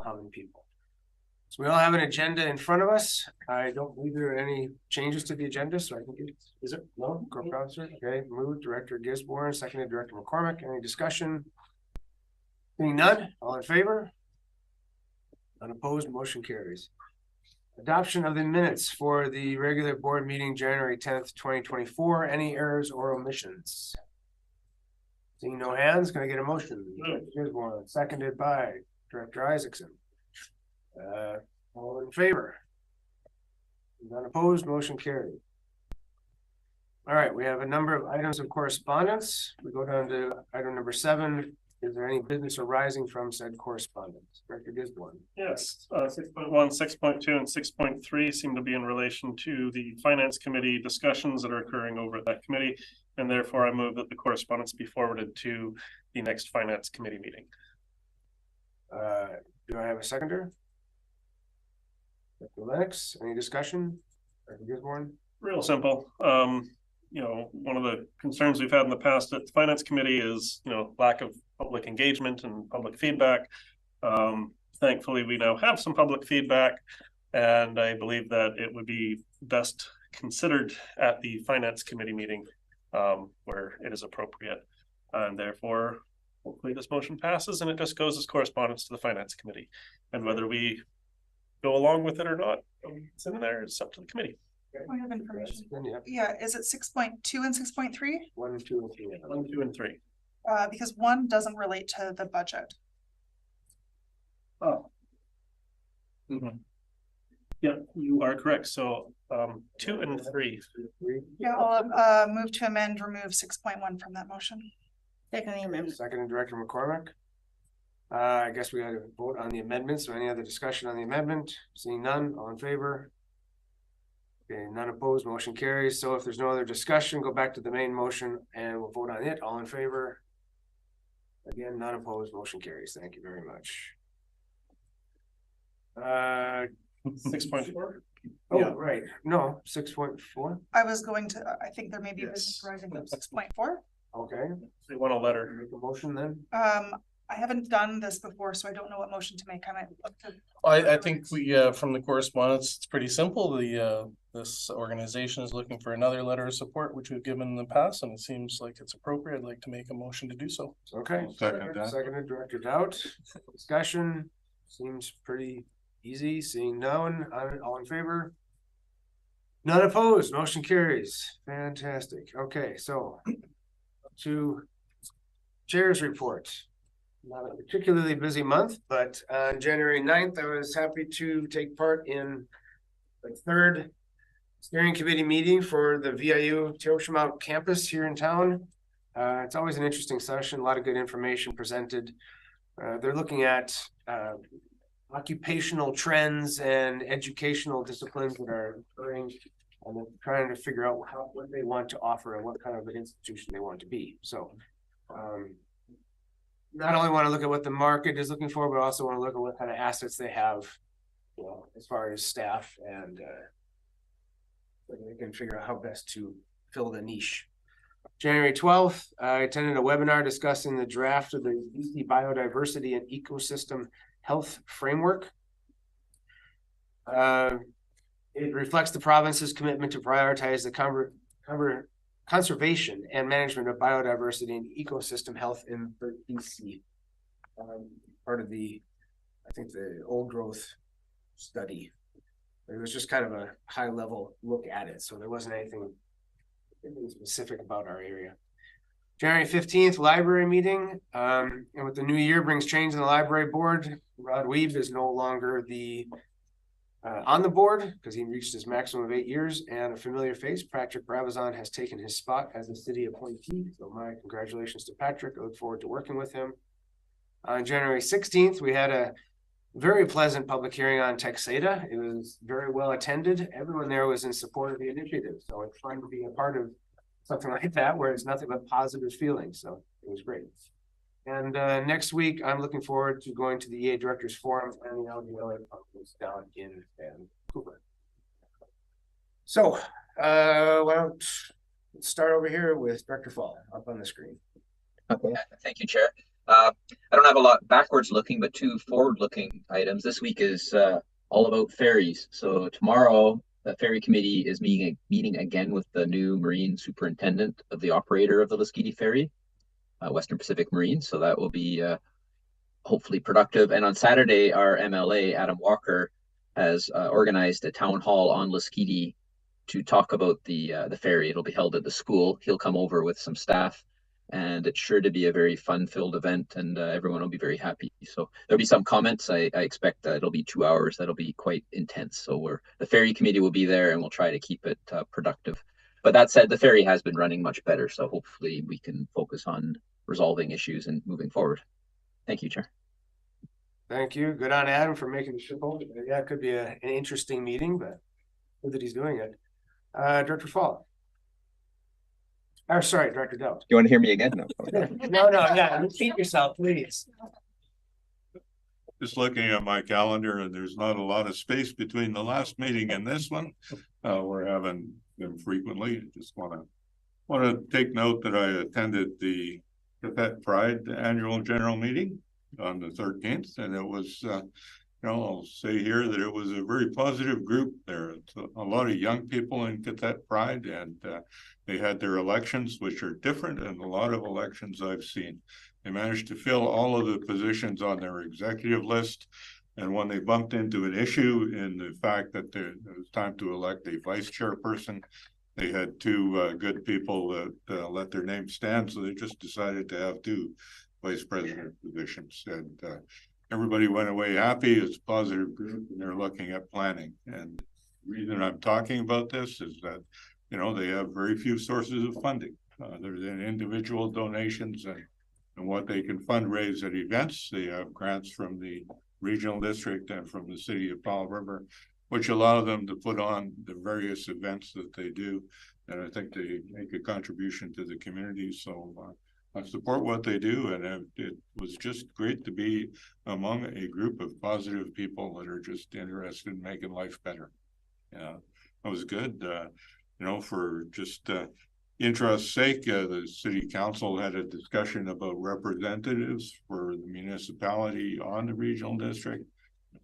how many people. So we all have an agenda in front of us. I don't believe there are any changes to the agenda, so I think it's, is it? No, corporate officer. Okay, moved Director Gisborne, seconded Director McCormick. Any discussion? Seeing none, all in favor? Unopposed, motion carries. Adoption of the minutes for the regular board meeting January 10th, 2024. Any errors or omissions? Seeing no hands, can I get a motion? Here's one, seconded by Director Isaacson. All in favor? None opposed, motion carried. All right, we have a number of items of correspondence. We go down to item number 7. Is there any business arising from said correspondence? Director Gisborne. Yes, 6.1, 6.2, and 6.3 seem to be in relation to the Finance Committee discussions that are occurring over at that committee, and therefore I move that the correspondence be forwarded to the next Finance Committee meeting. Do I have a seconder? Director Lennox, any discussion? Director Gisborne? Real simple. You know, one of the concerns we've had in the past at the Finance Committee is, you know, lack of public engagement and public feedback. Thankfully, we now have some public feedback, and I believe that it would be best considered at the Finance Committee meeting where it is appropriate. And therefore, hopefully this motion passes and it just goes as correspondence to the Finance Committee. And whether we go along with it or not, it's in there, it's up to the committee. Point of information. Yeah, is it 6.2 and 6.3? 1, 2, and 3. 1, 2, and 3. Because 1 doesn't relate to the budget. Oh. Yeah, you are correct. So 2 and 3. Yeah, I'll move to amend, remove 6.1 from that motion. Second the amendment. Second, Director McCormick. I guess we got to vote on the amendment. So any other discussion on the amendment? Seeing none, all in favor? Okay, none opposed, motion carries. So if there's no other discussion, go back to the main motion and we'll vote on it. All in favor? Again, none opposed, motion carries. Thank you very much. 6.4. Oh, yeah. Right. No, 6.4. I was going to, I think there may be business arising from 6.4. Okay. They want a letter. Make a motion then. I haven't done this before, so I don't know what motion to make. I might look to. I think we from the correspondence, it's pretty simple. This organization is looking for another letter of support, which we've given in the past, and it seems like it's appropriate. I'd like to make a motion to do so. Okay. Seconded, Director Doubt. Discussion seems pretty easy. Seeing none, all in favor? None opposed. Motion carries. Fantastic. Okay, so to chair's report. Not a particularly busy month, but on January 9th, I was happy to take part in the 3rd steering committee meeting for the VIU Teoshamount campus here in town. It's always an interesting session, a lot of good information presented. They're looking at occupational trends and educational disciplines that are occurring, and then trying to figure out what they want to offer and what kind of an institution they want to be. So not only want to look at what the market is looking for, but also want to look at what kind of assets they have, you know, as far as staff, and they can figure out how best to fill the niche. January 12th, I attended a webinar discussing the draft of the BC Biodiversity and Ecosystem Health Framework. It reflects the province's commitment to prioritize the conservation and management of biodiversity and ecosystem health in BC. Part of the, I think, the old growth study. It was just kind of a high level look at it. So there wasn't anything specific about our area. January 15th, library meeting. And with the new year brings change in the library board. Rod Weeb is no longer the on the board because he reached his maximum of 8 years, and a familiar face, Patrick Bravazon, has taken his spot as a city appointee. So my congratulations to Patrick. I look forward to working with him. On January 16th, we had a very pleasant public hearing on Texada. It was very well attended. Everyone there was in support of the initiative. So it's fun to be a part of something like that where it's nothing but positive feelings. So it was great. And next week, I'm looking forward to going to the EA Directors Forum and the LGLA conference down in Vancouver. So why don't let's start over here with Director Fall up on the screen. Okay, thank you, Chair. I don't have a lot backwards looking, but two forward looking items. This week is all about ferries. So tomorrow, the ferry committee is meeting again with the new marine superintendent of the operator of the Lasqueti ferry, Western Pacific Marine. So that will be hopefully productive. And on Saturday, our MLA, Adam Walker, has organized a town hall on Lasqueti to talk about the ferry. It'll be held at the school. He'll come over with some staff, and it's sure to be a very fun-filled event, and everyone will be very happy. So there'll be some comments. I expect it'll be 2 hours. That'll be quite intense. So the ferry committee will be there, and we'll try to keep it productive. But that said, the ferry has been running much better, so hopefully we can focus on resolving issues and moving forward. Thank you, Chair. Thank you. Good on Adam for making the ship over. Yeah, it could be an interesting meeting, but good that he's doing it. Director Fall. Or sorry, Director Dowd. You want to hear me again? No, yeah, repeat yourself, please. Just looking at my calendar, and there's not a lot of space between the last meeting and this one. We're having them frequently. Just want to take note that I attended the Cadet Pride annual general meeting on the 13th, and it was I'll say here that it was a very positive group there. It's a lot of young people in Cadet Pride, and they had their elections, which are different than a lot of elections I've seen. They managed to fill all of the positions on their executive list, and when they bumped into an issue in the fact that it was time to elect a vice chairperson, they had two good people that let their name stand, so they just decided to have two vice president positions, and everybody went away happy. It's a positive group, and they're looking at planning. And the reason I'm talking about this is that, they have very few sources of funding. Other than individual donations and what they can fundraise at events. They have grants from the regional district and from the city of Powell River, which allow them to put on the various events that they do. And I think they make a contribution to the community. So I support what they do, and it was just great to be among a group of positive people that are just interested in making life better. Yeah, that was good. For just interest's sake, the city council had a discussion about representatives for the municipality on the regional district.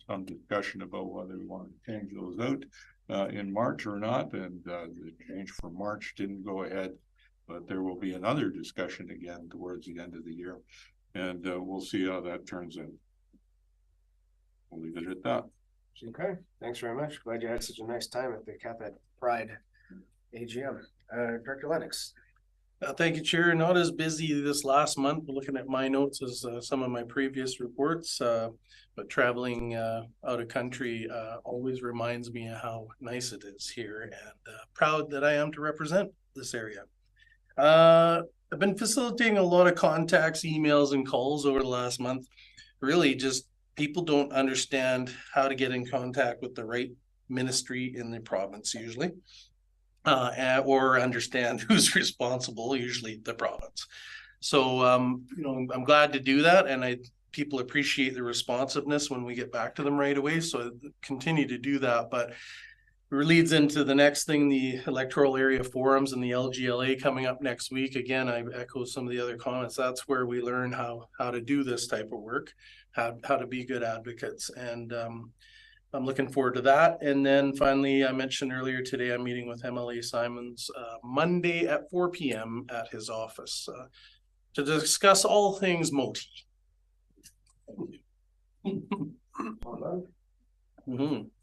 Some discussion about whether we want to change those out in March or not, and the change for March didn't go ahead. But there will be another discussion again towards the end of the year, and we'll see how that turns out. We'll leave it at that. Okay, thanks very much. Glad you had such a nice time at the Cadet Pride AGM. Director Lennox. Thank you, Chair. Not as busy this last month, looking at my notes as some of my previous reports, but traveling out of country always reminds me of how nice it is here, and proud that I am to represent this area. I've been facilitating a lot of contacts, emails, and calls over the last month. Really, just people don't understand how to get in contact with the right ministry in the province usually, or understand who's responsible, usually the province. So, I'm glad to do that, and people appreciate the responsiveness when we get back to them right away. So I continue to do that, but it leads into the next thing, the electoral area forums and the LGLA coming up next week. Again, I echo some of the other comments. That's where we learn how to do this type of work, how to be good advocates. And I'm looking forward to that. And then finally, I mentioned earlier today, I'm meeting with MLA Simons Monday at 4 p.m. at his office to discuss all things Moti.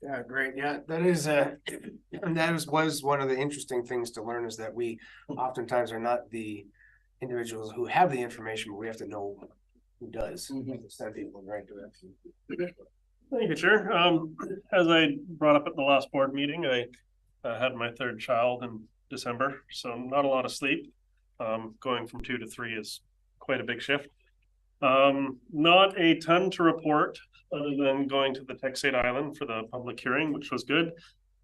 Yeah, great. Yeah, that was one of the interesting things to learn, is that we oftentimes are not the individuals who have the information, but we have to know who does. Send people in the right direction. Thank you, Chair. As I brought up at the last board meeting, I had my third child in December, so not a lot of sleep. Going from 2 to 3 is quite a big shift. Not a ton to report other than going to the Tysdal Island for the public hearing, which was good.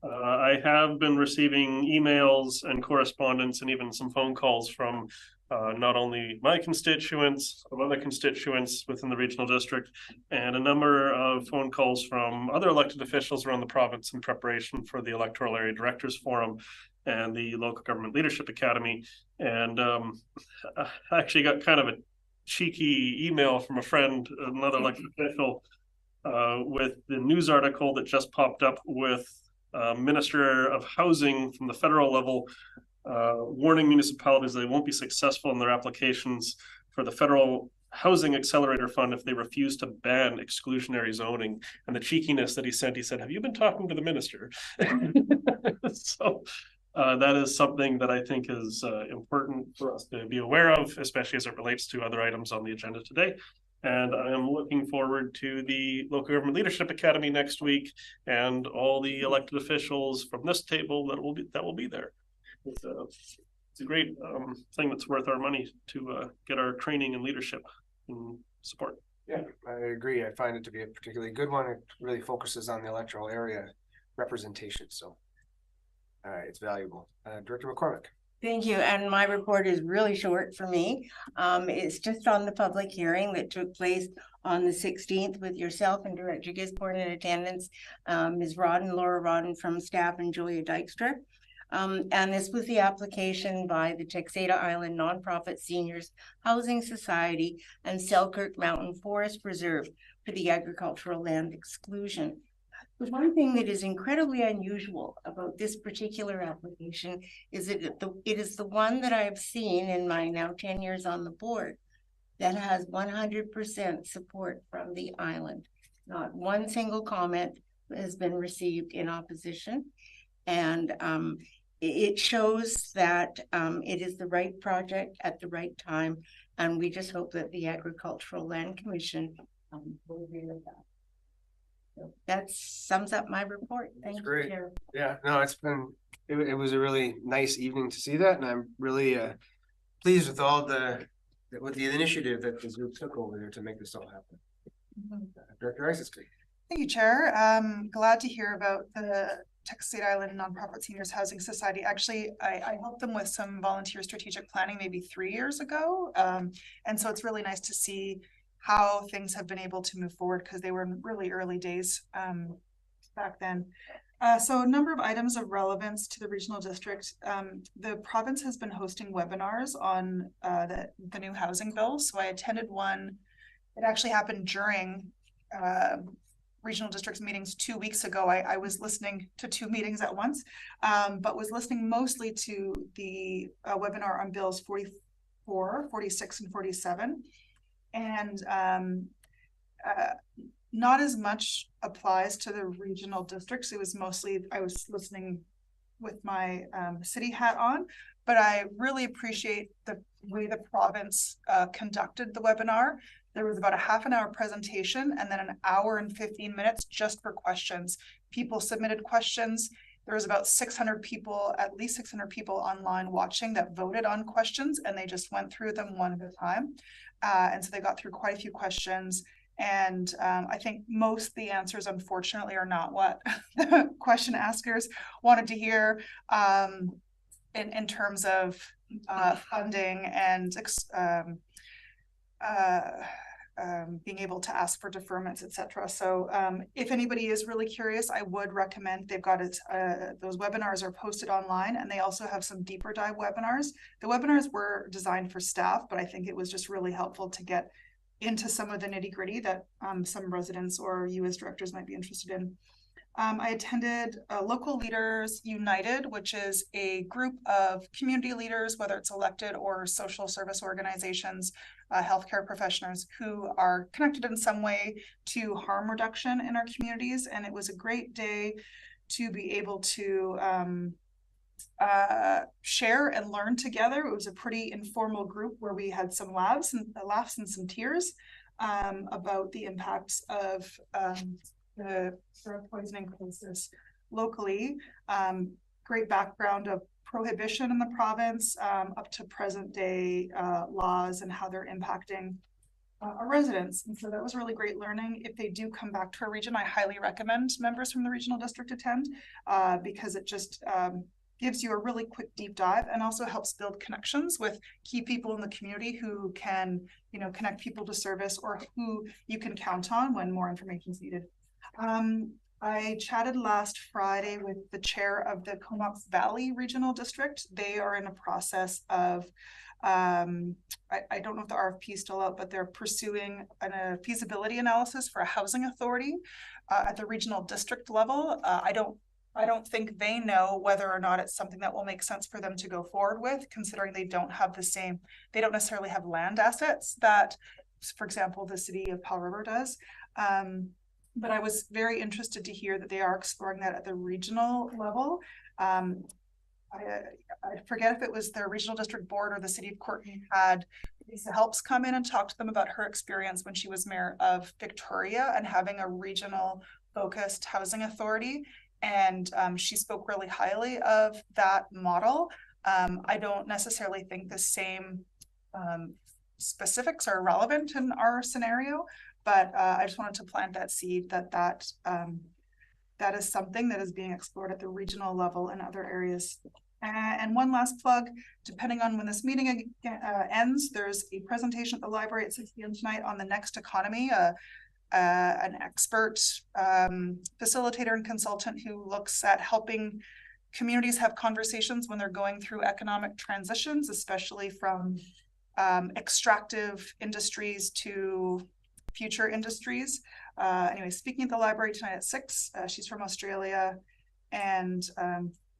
I have been receiving emails and correspondence and even some phone calls from not only my constituents, but other constituents within the regional district, and a number of phone calls from other elected officials around the province in preparation for the Electoral Area Directors Forum and the Local Government Leadership Academy. And I actually got kind of a cheeky email from a friend, another elected official, with the news article that just popped up with Minister of Housing from the federal level warning municipalities they won't be successful in their applications for the federal housing accelerator fund if they refuse to ban exclusionary zoning. And the cheekiness that he sent, he said, have you been talking to the minister? So that is something that I think is important for us to be aware of, especially as it relates to other items on the agenda today. And I am looking forward to the Local Government Leadership Academy next week and all the elected officials from this table that will be there. It's a great thing that's worth our money to get our training and leadership and support. Yeah, I agree. I find it to be a particularly good one. It really focuses on the electoral area representation, so it's valuable. Director McCormick. Thank you. And my report is really short for me. It's just on the public hearing that took place on the 16th with yourself and Director Gisborne in attendance, Ms. Rodden, Laura Rodden from staff, and Julia Dykstra. And this was the application by the Tysdal Island Nonprofit Seniors Housing Society and Selkirk Mountain Forest Reserve for the agricultural land exclusion. The one thing that is incredibly unusual about this particular application is that it is the one that I have seen in my now 10 years on the board that has 100% support from the island. Not one single comment has been received in opposition. And it shows that it is the right project at the right time. And we just hope that the Agricultural Land Commission will agree with that. So that sums up my report. Thank you, great. Chair. Yeah, no, it was a really nice evening to see that, and I'm really pleased with all the initiative that this group took over there to make this all happen. Director Isaac. Thank you, Chair. Glad to hear about the Tysdal Island Nonprofit Seniors Housing Society. Actually, I helped them with some volunteer strategic planning maybe 3 years ago. And so it's really nice to see how things have been able to move forward because they were in really early days back then. So a number of items of relevance to the regional district. The province has been hosting webinars on the new housing bill. So I attended one. It actually happened during regional districts meetings 2 weeks ago. I was listening to 2 meetings at once, but was listening mostly to the webinar on bills 44, 46, and 47. And not as much applies to the regional districts. It was mostly, I was listening with my city hat on, but I really appreciate the way the province conducted the webinar. There was about a half-an-hour presentation and then an hour and 15 minutes just for questions. People submitted questions. There was about 600 people, at least 600 people online watching that voted on questions, and they just went through them one at a time. And so they got through quite a few questions. And I think most of the answers, unfortunately, are not what the question askers wanted to hear in terms of funding and being able to ask for deferments, etc. So if anybody is really curious, I would recommend, they've got it, those webinars are posted online, and they also have some deeper dive webinars. The webinars were designed for staff, but I think it was just really helpful to get into some of the nitty-gritty that some residents or you as directors might be interested in. I attended Local Leaders United, which is a group of community leaders, whether it's elected or social service organizations, healthcare professionals who are connected in some way to harm reduction in our communities. And it was a great day to be able to share and learn together. It was a pretty informal group where we had some laughs and some tears about the impacts of the drug poisoning crisis locally. Great background of prohibition in the province up to present day laws and how they're impacting our residents. And so that was really great learning. If they do come back to our region, I highly recommend members from the regional district attend because it just gives you a really quick deep dive and also helps build connections with key people in the community who can, connect people to service or who you can count on when more information is needed. I chatted last Friday with the chair of the Comox Valley Regional District. They are in a process of, I don't know if the RFP is still out, but they're pursuing a feasibility analysis for a housing authority at the regional district level. I don't think they know whether or not it's something that will make sense for them to go forward with, considering they don't necessarily have land assets that, for example, the city of Powell River does. But I was very interested to hear that they are exploring that at the regional level. I forget if it was the regional district board or the city of Courtney had Lisa Helps come in and talk to them about her experience when she was mayor of Victoria and having a regional focused housing authority. And she spoke really highly of that model. I don't necessarily think the same specifics are relevant in our scenario, but I just wanted to plant that seed that is something that is being explored at the regional level and other areas. And one last plug, depending on when this meeting ends, there's a presentation at the library at 6 p.m. tonight on the next economy, an expert facilitator and consultant who looks at helping communities have conversations when they're going through economic transitions, especially from extractive industries to future industries. Anyway, speaking at the library tonight at 6, she's from Australia, and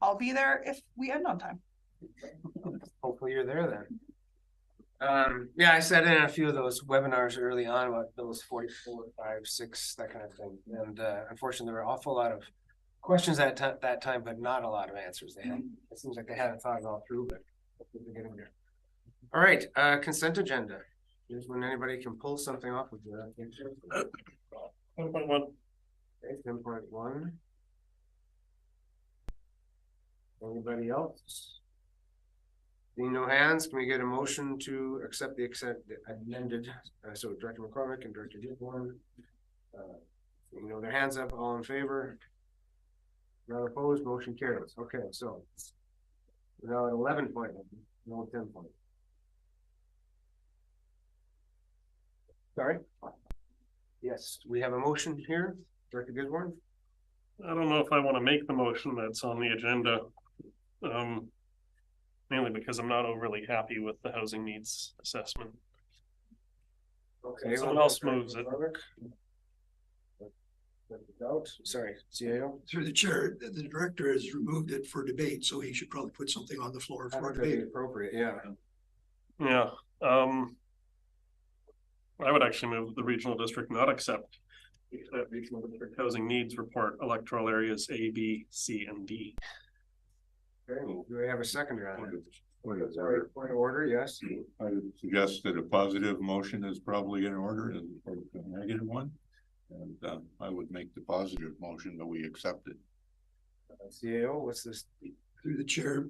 I'll be there if we end on time. Hopefully you're there then. Yeah, I sat in a few of those webinars early on, about those 44, 5, 6, that kind of thing. And unfortunately, there were an awful lot of questions at that time, but not a lot of answers. It seems like they haven't thought it all through, but hopefully they're getting there. All right, consent agenda. Here's when anybody can pull something off of the 1.1. Okay, 10.1. Anybody else? Seeing no hands, can we get a motion to accept the amended? So Director McCormick and Director Gisborne. You know, their hands up, all in favor. Not opposed, motion carries. Okay, so we're now at 11.1, no 10 point. Sorry. Yes, we have a motion here, Director Gisborne. I don't know if I want to make the motion that's on the agenda. Mainly because I'm not overly happy with the housing needs assessment. Okay, Someone else moves it. Sorry, CAO. Through the chair, the director has removed it for debate, so he should probably put something on the floor I for think that'd be debate. appropriate, yeah. Yeah. I would actually move the regional district not accept the regional district housing needs report, electoral areas A, B, C, and D. Okay, do we have a seconder on it? Point of Sorry, point of order, yes. I would suggest that a positive motion is probably in order as opposed to a negative one. And I would make the positive motion that we accept it. CAO, what's this? Through the chair,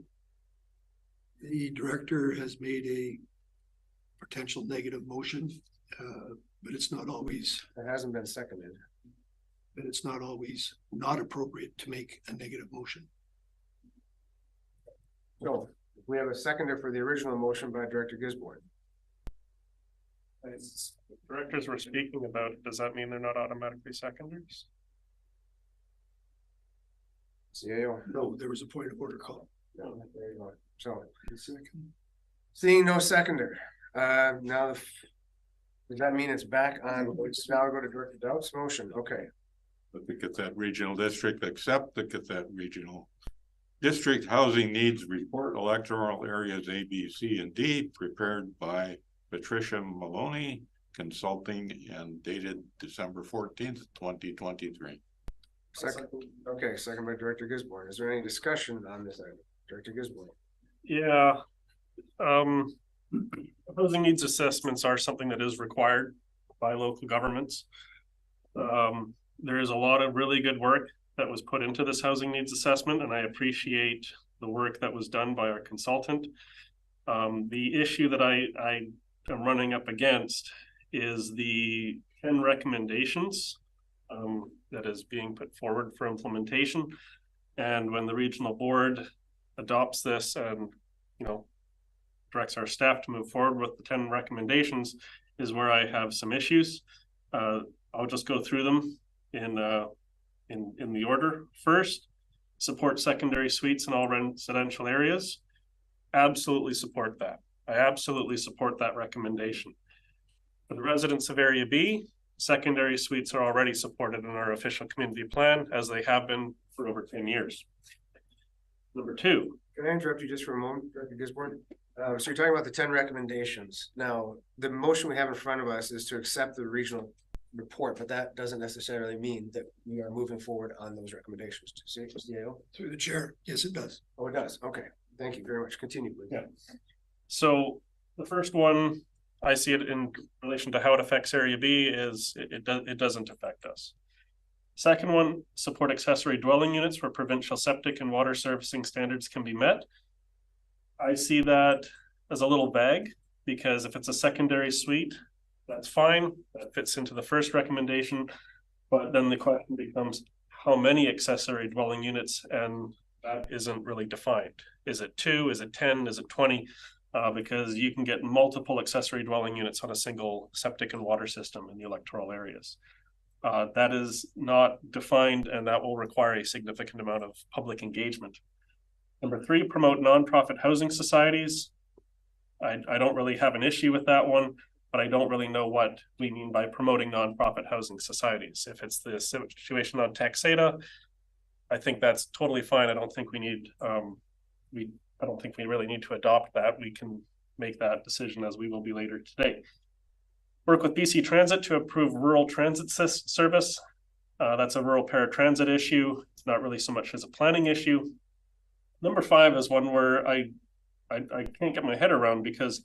the director has made a potential negative motion, but it's not always, It hasn't been seconded. but it's not always not appropriate to make a negative motion. So we have a seconder for the original motion by Director Gisborne. As directors were speaking about, does that mean they're not automatically seconders? CAO. No, there was a point of order call. No, there you go. So seeing no seconder, now does that mean it's back on? Now we go to Director Doubt's motion. Okay. But to get that regional district accept, to get that regional district housing needs report, electoral areas A, B, C, and D, prepared by Patricia Maloney Consulting and dated December 14th, 2023. Second. Okay, second by Director Gisborne. Is there any discussion on this item? Director Gisborne. Yeah. Housing needs assessments are something that is required by local governments. There is a lot of really good work that was put into this housing needs assessment, and I appreciate the work that was done by our consultant. The issue that I am running up against is the 10 recommendations that is being put forward for implementation. And when the regional board adopts this and, you know, directs our staff to move forward with the 10 recommendations is where I have some issues. I'll just go through them in in the order. First, support secondary suites in all residential areas. Absolutely support that. I absolutely support that recommendation. For the residents of Area B, secondary suites are already supported in our official community plan, as they have been for over 10 years. Number two. Can I interrupt you just for a moment, Director Gisborne? So you're talking about the 10 recommendations. Now, the motion we have in front of us is to accept the regional report, but that doesn't necessarily mean that we are moving forward on those recommendations. Through the chair, yes, it does. Oh, it does. Okay. Thank you very much. Continue, please. Yeah. So the first one, I see it in relation to how it affects Area B is it doesn't affect us. Second one, support accessory dwelling units where provincial septic and water servicing standards can be met. I see that as a little vague, because if it's a secondary suite, that's fine. That fits into the first recommendation. But then the question becomes, how many accessory dwelling units? And that isn't really defined. Is it 2? Is it 10? Is it 20? Because you can get multiple accessory dwelling units on a single septic and water system in the electoral areas. That is not defined, and that will require a significant amount of public engagement. Number 3, promote nonprofit housing societies. I don't really have an issue with that one, but I don't really know what we mean by promoting nonprofit housing societies. If it's the situation on Tysdal, I think that's totally fine. I don't think we need, I don't think we really need to adopt that. We can make that decision, as we will be later today. Work with BC Transit to approve rural transit service. That's a rural paratransit issue. It's not really so much as a planning issue. Number 5 is one where I can't get my head around, because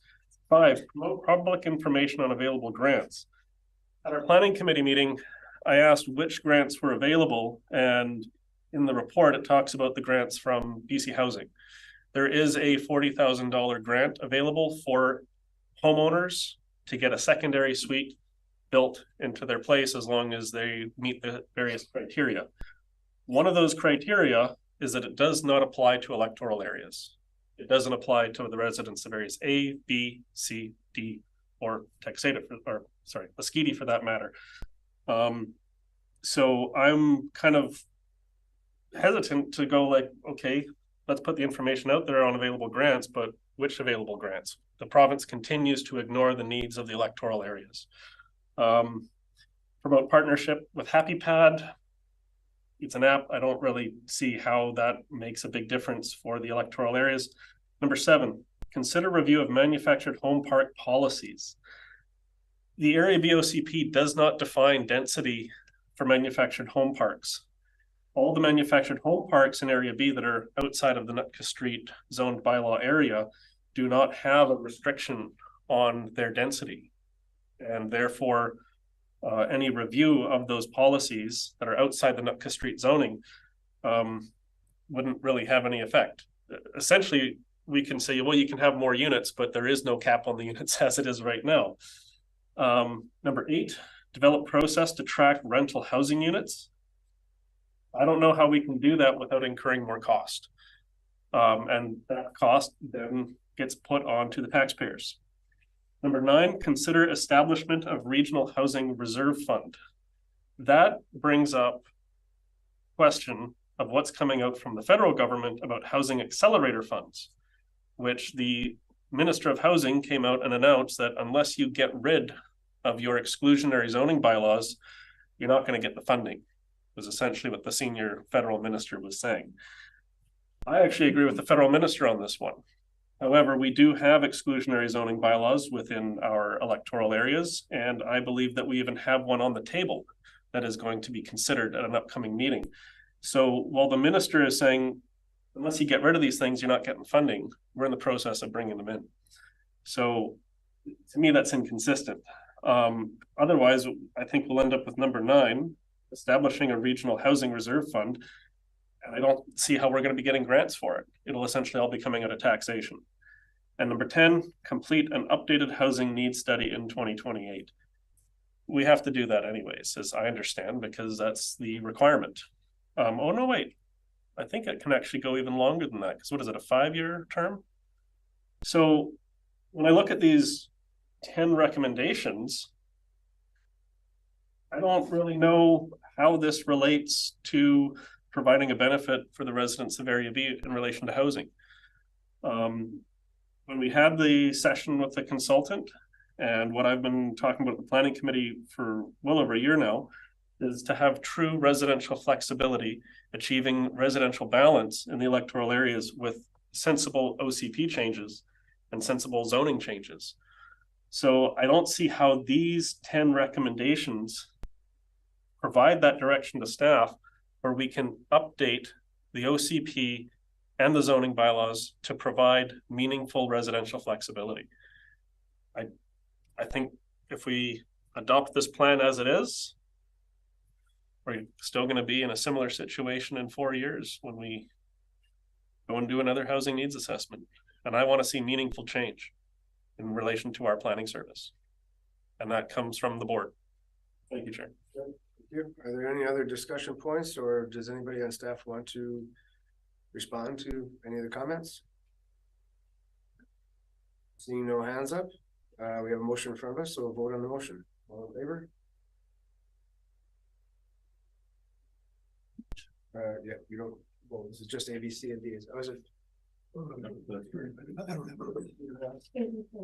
5, promote public information on available grants. At our planning committee meeting, I asked which grants were available, and in the report, it talks about the grants from BC Housing. There is a $40,000 grant available for homeowners to get a secondary suite built into their place, as long as they meet the various criteria. One of those criteria is that it does not apply to electoral areas. It doesn't apply to the residents of areas A, B, C, D, or Tysdal, or sorry, Mesquite for that matter. So I'm kind of hesitant to go like, okay, let's put the information out there on available grants, but which available grants? The province continues to ignore the needs of the electoral areas. Promote partnership with HappyPad. It's an app. I don't really see how that makes a big difference for the electoral areas. Number 7, consider review of manufactured home park policies. The area BOCP does not define density for manufactured home parks. All the manufactured home parks in Area B that are outside of the Nootka Street zoned bylaw area do not have a restriction on their density. And therefore, any review of those policies that are outside the Nootka Street zoning wouldn't really have any effect. Essentially, we can say, well, you can have more units, but there is no cap on the units as it is right now. Number 8, develop process to track rental housing units. I don't know how we can do that without incurring more cost. And that cost then gets put onto the taxpayers. Number 9, consider establishment of regional housing reserve fund. That brings up question of what's coming out from the federal government about housing accelerator funds, which the Minister of Housing came out and announced that unless you get rid of your exclusionary zoning bylaws, you're not going to get the funding, was essentially what the senior federal minister was saying. I actually agree with the federal minister on this one. However, we do have exclusionary zoning bylaws within our electoral areas, and I believe that we even have one on the table that is going to be considered at an upcoming meeting. So while the minister is saying, unless you get rid of these things, you're not getting funding, we're in the process of bringing them in. So to me, that's inconsistent. Otherwise, I think we'll end up with number 9, establishing a regional housing reserve fund. And I don't see how we're going to be getting grants for it. It'll essentially all be coming out of taxation. And number 10, complete an updated housing needs study in 2028. We have to do that anyways, as I understand, because that's the requirement. Oh, no, wait. I think it can actually go even longer than that, because what is it, a 5-year term? So when I look at these 10 recommendations, I don't really know how this relates to providing a benefit for the residents of Area B in relation to housing. When we had the session with the consultant, and what I've been talking about with the planning committee for well over a year now, is to have true residential flexibility, achieving residential balance in the electoral areas with sensible OCP changes and sensible zoning changes. So I don't see how these 10 recommendations provide that direction to staff where we can update the OCP and the zoning bylaws to provide meaningful residential flexibility. I think if we adopt this plan as it is, we're still going to be in a similar situation in 4 years when we go and do another housing needs assessment. And I want to see meaningful change in relation to our planning service. And that comes from the board. Thank you, Chair. Thank you. Are there any other discussion points, or does anybody on staff want to respond to any of the comments? Seeing no hands up, we have a motion in front of us, so we'll vote on the motion. All in favor? Yeah, you don't, well, this is just A, B, C, and D. Oh, is it? I don't have.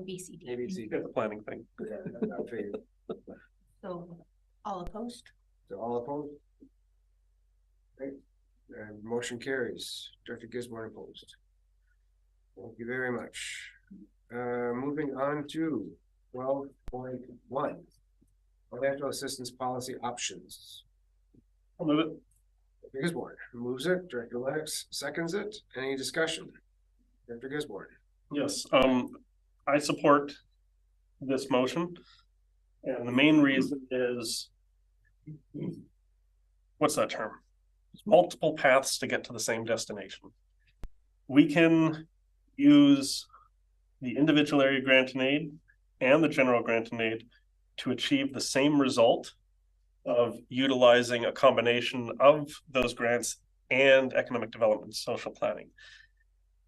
BCD. A, B, C. The planning thing. Yeah, I figured. So all opposed? So all opposed? Great. And motion carries. Director Gisborne opposed. Thank you very much. Moving on to 12.1. Financial assistance policy options. I'll move it. Director Gisborne moves it. Director Lennox seconds it. Any discussion? Director Gisborne. Yes, I support this motion. And the main reason is, what's that term? There's multiple paths to get to the same destination. We can use the individual area grant and aid and the general grant and aid to achieve the same result of utilizing a combination of those grants and economic development and social planning.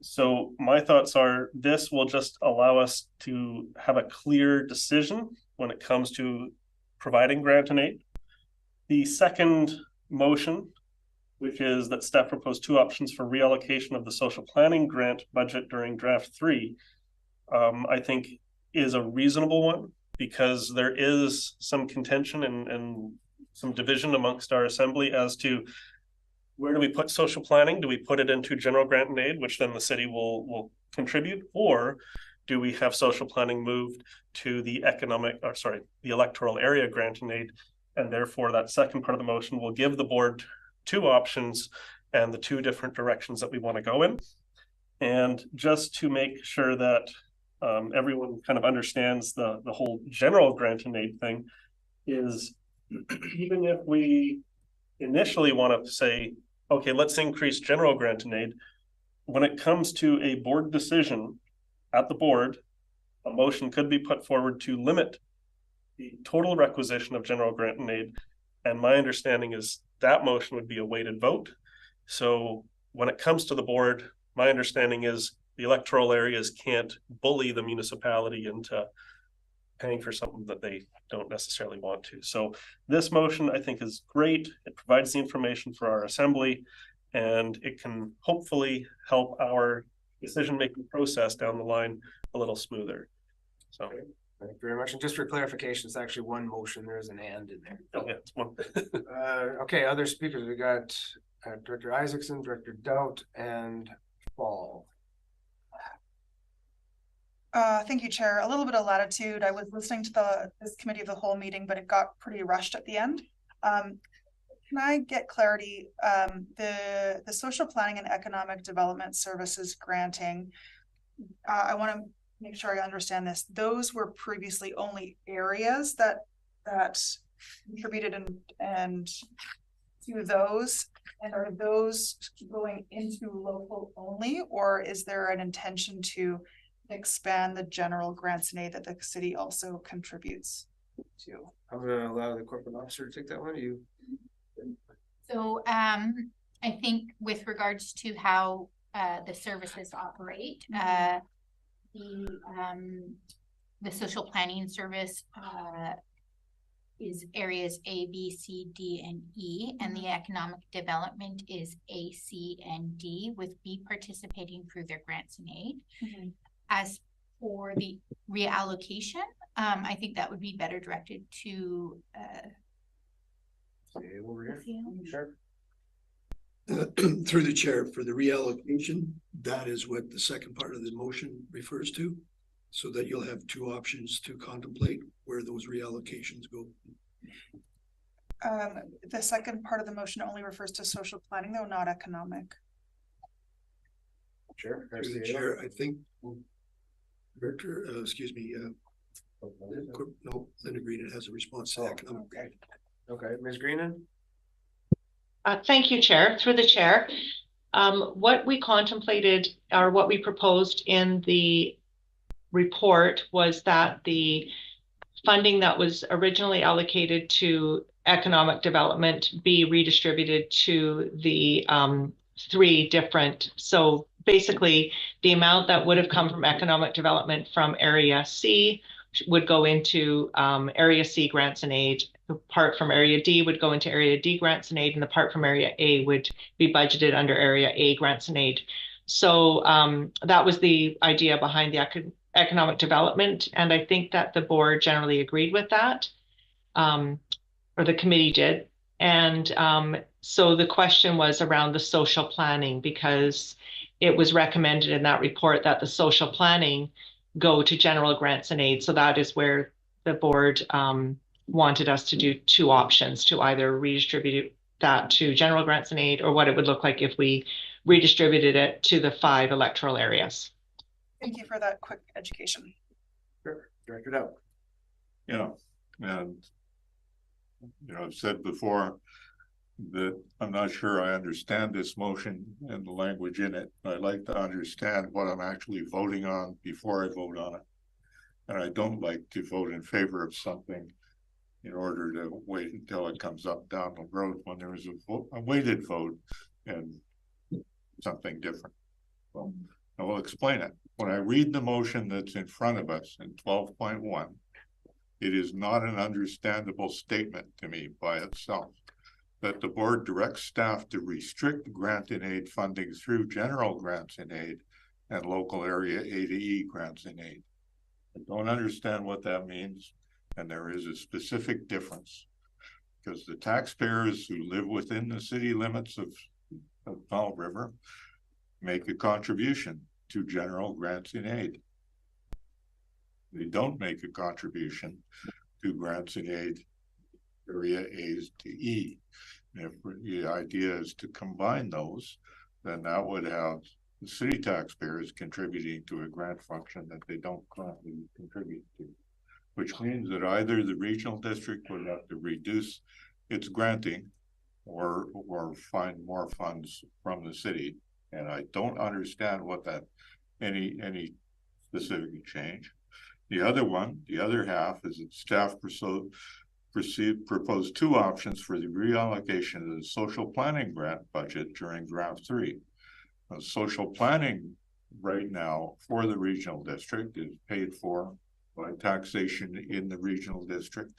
So my thoughts are this will just allow us to have a clear decision when it comes to providing grant and aid. The second motion, which is that staff proposed 2 options for reallocation of the social planning grant budget during draft 3, I think is a reasonable one because there is some contention and some division amongst our assembly as to where do we put social planning? Do we put it into general grant and aid, which then the city will contribute, or do we have social planning moved to the the electoral area grant and aid? And therefore that second part of the motion will give the board 2 options and the 2 different directions that we want to go in. And just to make sure that everyone kind of understands the whole general grant and aid thing is even if we initially want to say, okay, let's increase general grant and aid, when it comes to a board decision at the board, a motion could be put forward to limit the total requisition of general grant and aid. And my understanding is that motion would be a weighted vote. So when it comes to the board, my understanding is the electoral areas can't bully the municipality into paying for something that they don't necessarily want to. So this motion I think is great. It provides the information for our assembly and it can hopefully help our decision-making process down the line a little smoother. So Thank you very much. And just for clarification, it's actually one motion. There's an and in there. oh, yeah, it's one. Okay, other speakers. We got Director Isaacson, Director Doubt, and Fall. Thank you, Chair. A little bit of latitude. I was listening to this committee of the whole meeting, but it got pretty rushed at the end. Can I get clarity? The social planning and economic development services granting, I want to make sure I understand this. Those were previously only areas that contributed and to those, and are those going into local only, or is there an intention to expand the general grants and aid that the city also contributes to? I'm gonna allow the corporate officer to take that one. You. So I think with regards to how the services operate, the social planning service is areas A, B, C, D, and E, and the economic development is A, C, and D, with B participating through their grants and aid. As for the reallocation, I think that would be better directed to over here. Sure. Through the chair, for the reallocation, that is what the second part of the motion refers to. So that you'll have two options to contemplate where those reallocations go. The second part of the motion only refers to social planning, though, not economic. Sure. Through the chair, I think, Director, excuse me, no, Linda Green has a response to economic. Okay, Ms. Greenan? Thank you, Chair. Through the chair, what we contemplated or what we proposed in the report was that the funding that was originally allocated to economic development be redistributed to the three different. So basically, the amount that would have come from economic development from Area C would go into Area C grants and aid. The part from Area D would go into Area D grants and aid, and the part from Area A would be budgeted under Area A grants and aid. So that was the idea behind the economic development, and I think that the board generally agreed with that, or the committee did. And so the question was around the social planning, because it was recommended in that report that the social planning go to general grants and aid. So that is where the board wanted us to do two options, to either redistribute that to general grants and aid, or what it would look like if we redistributed it to the 5 electoral areas. Thank you for that quick education. Sure. Director Dow. Yeah, and I've said before that I'm not sure I understand this motion and the language in it. I'd like to understand what I'm actually voting on before I vote on it. And I don't like to vote in favor of something in order to wait until it comes up down the road when there is a weighted vote and something different. Well, I will explain it. When I read the motion that's in front of us in 12.1, it is not an understandable statement to me by itself that the board directs staff to restrict grant and aid funding through general grants and aid and local area A to E grants and aid. I don't understand what that means, and there is a specific difference because the taxpayers who live within the city limits of Powell River make a contribution to general grants and aid. They don't make a contribution to grants and aid area A's to E. And if the idea is to combine those, then that would have the city taxpayers contributing to a grant function that they don't currently contribute to, which means that either the regional district would have to reduce its granting or find more funds from the city. And I don't understand what that any specific change. The other half is that staff proposed two options for the reallocation of the social planning grant budget during draft 3. Social planning right now for the regional district is paid for by taxation in the regional district,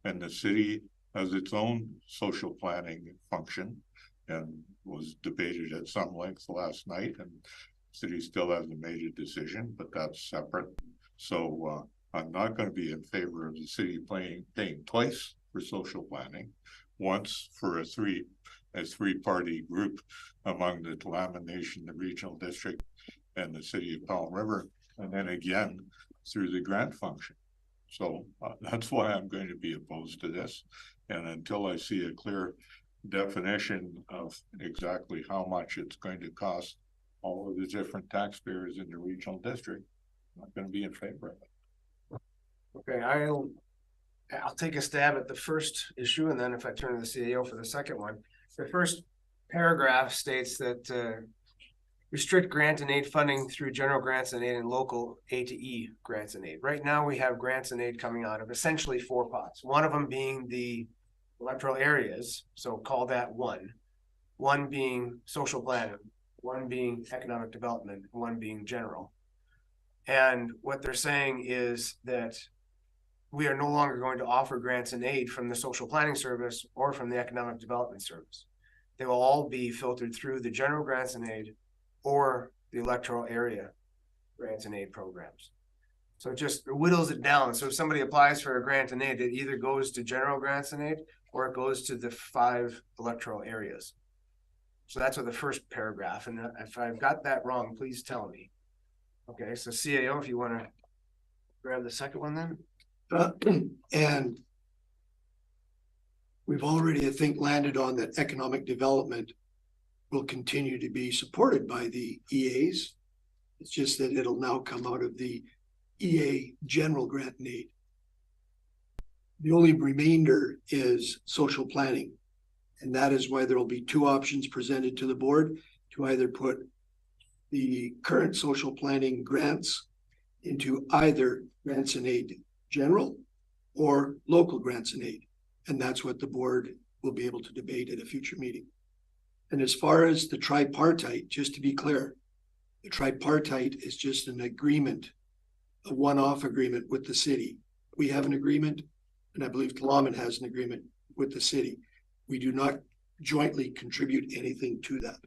and the city has its own social planning function and was debated at some length last night, and the city still hasn't made a decision, but that's separate. So I'm not going to be in favor of the city paying twice for social planning, once for a three-party group among the Tla'amin Nation, the regional district, and the city of Powell River, and then again through the grant function. So that's why I'm going to be opposed to this. And until I see a clear definition of exactly how much it's going to cost all of the different taxpayers in the regional district, I'm not going to be in favor of it. Okay, I'll take a stab at the first issue, and then if I turn to the CAO for the second one. The first paragraph states that restrict grant and aid funding through general grants and aid and local A to E grants and aid. Right now we have grants and aid coming out of essentially 4 pots. One of them being the electoral areas, so call that one being social planning, one being economic development, one being general. And what they're saying is that we are no longer going to offer grants and aid from the social planning service or from the economic development service. They will all be filtered through the general grants and aid or the electoral area grants and aid programs. So it just whittles it down. So if somebody applies for a grant and aid, it either goes to general grants and aid or it goes to the 5 electoral areas. So that's what the first paragraph. And if I've got that wrong, please tell me. Okay, so CAO, if you want to grab the second one then. And we've already, I think, landed on that economic development will continue to be supported by the EAs. It's just that it'll now come out of the EA general grant and aid. The only remainder is social planning. And that is why there will be 2 options presented to the board to either put the current social planning grants into either grants and aid general or local grants and aid. And that's what the board will be able to debate at a future meeting. And as far as the tripartite, just to be clear, the tripartite is just an agreement, a one-off agreement with the city. We have an agreement, and I believe Salmon has an agreement with the city. We do not jointly contribute anything to that.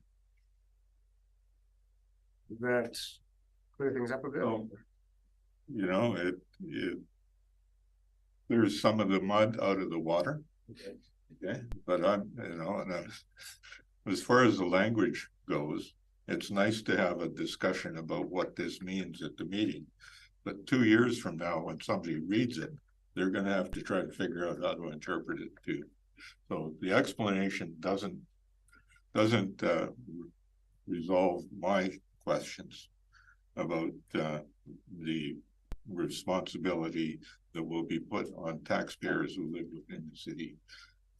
That clear things up a bit. You know, there's some of the mud out of the water. Okay, but as far as the language goes, it's nice to have a discussion about what this means at the meeting. But 2 years from now, when somebody reads it, they're going to have to try to figure out how to interpret it too. So the explanation doesn't resolve my questions about the responsibility that will be put on taxpayers who live within the city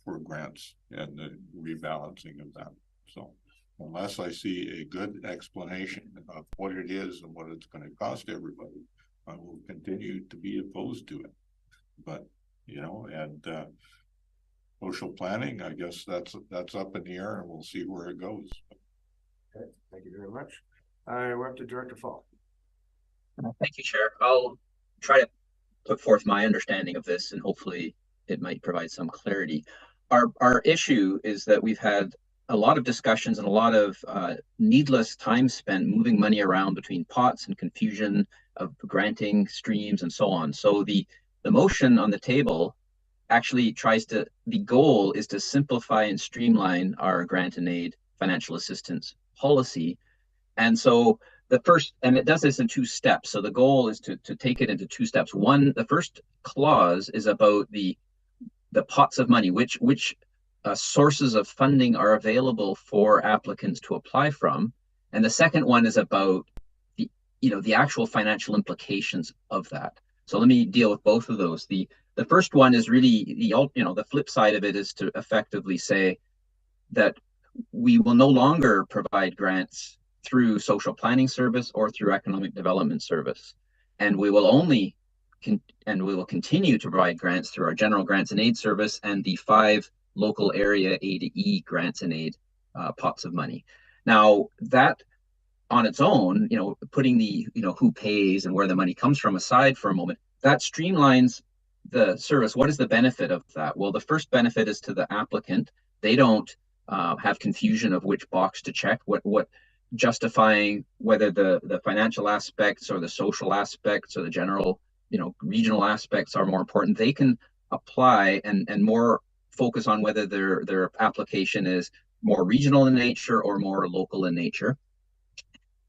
for grants and the rebalancing of that. So unless I see a good explanation of what it is and what it's going to cost everybody, I will continue to be opposed to it. But, you know, and social planning, I guess that's up in the air and we'll see where it goes. Okay, thank you very much. We're up to Director Fall. Thank you, Chair. I'll try to put forth my understanding of this and hopefully it might provide some clarity. Our issue is that we've had a lot of discussions and a lot of needless time spent moving money around between pots and confusion of granting streams and so on. So the motion on the table actually the goal is to simplify and streamline our grant and aid financial assistance policy. And so and it does this in 2 steps. So the goal is to take it into 2 steps. One, the first clause is about the pots of money, which sources of funding are available for applicants to apply from. And the second one is about the actual financial implications of that. So let me deal with both of those. The first one is really the flip side of it is to effectively say that we will no longer provide grants through social planning service or through economic development service. And we will continue to provide grants through our general grants and aid service and the 5 local area A to E grants and aid pots of money. Now that on its own, putting the, who pays and where the money comes from aside for a moment, that streamlines the service. What is the benefit of that? Well, the first benefit is to the applicant. They don't have confusion of which box to check, what justifying whether the financial aspects or the social aspects or the general, regional aspects are more important. They can apply and more focus on whether their application is more regional in nature or more local in nature.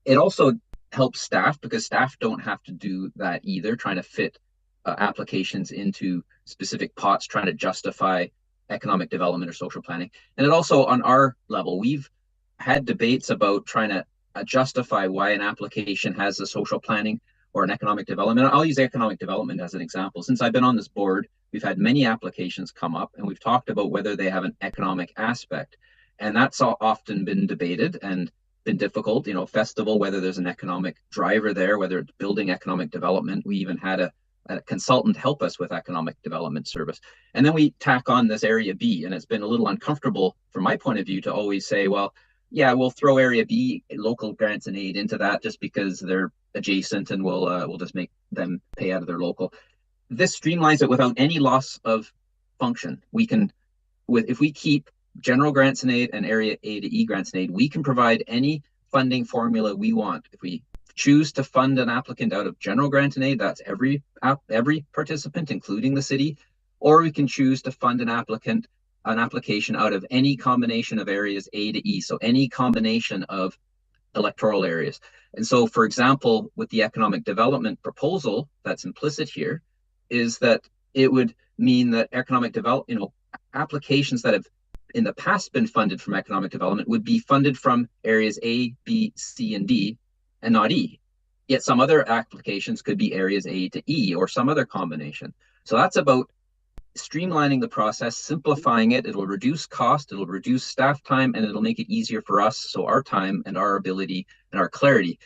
It also helps staff because staff don't have to do that either, trying to fit applications into specific pots, trying to justify economic development or social planning. And it also, on our level, we've had debates about trying to justify why an application has a social planning or an economic development. I'll use economic development as an example. Since I've been on this board, we've had many applications come up and we've talked about whether they have an economic aspect. And that's often been debated and been difficult, festival, whether there's an economic driver there, whether it's building economic development. We even had a consultant help us with economic development service. And then we tack on this area B, and it's been a little uncomfortable from my point of view to always say, well, yeah, we'll throw area B, local grants and aid into that just because they're adjacent and we'll just make them pay out of their local. this streamlines it without any loss of function. We can, if we keep general grants and aid and area A to E grants and aid, we can provide any funding formula we want. If we choose to fund an applicant out of general grant and aid, that's every participant, including the city, or we can choose to fund an application out of any combination of areas A to E, so any combination of electoral areas. And so, for example, with the economic development proposal that's implicit here, is that it would mean that economic development, applications that have in the past been funded from economic development would be funded from areas A, B, C, and D, and not E. Yet some other applications could be areas A to E or some other combination. So that's about streamlining the process, simplifying it. It'll reduce cost, it'll reduce staff time, and it'll make it easier for us, so our time and our ability and our clarity,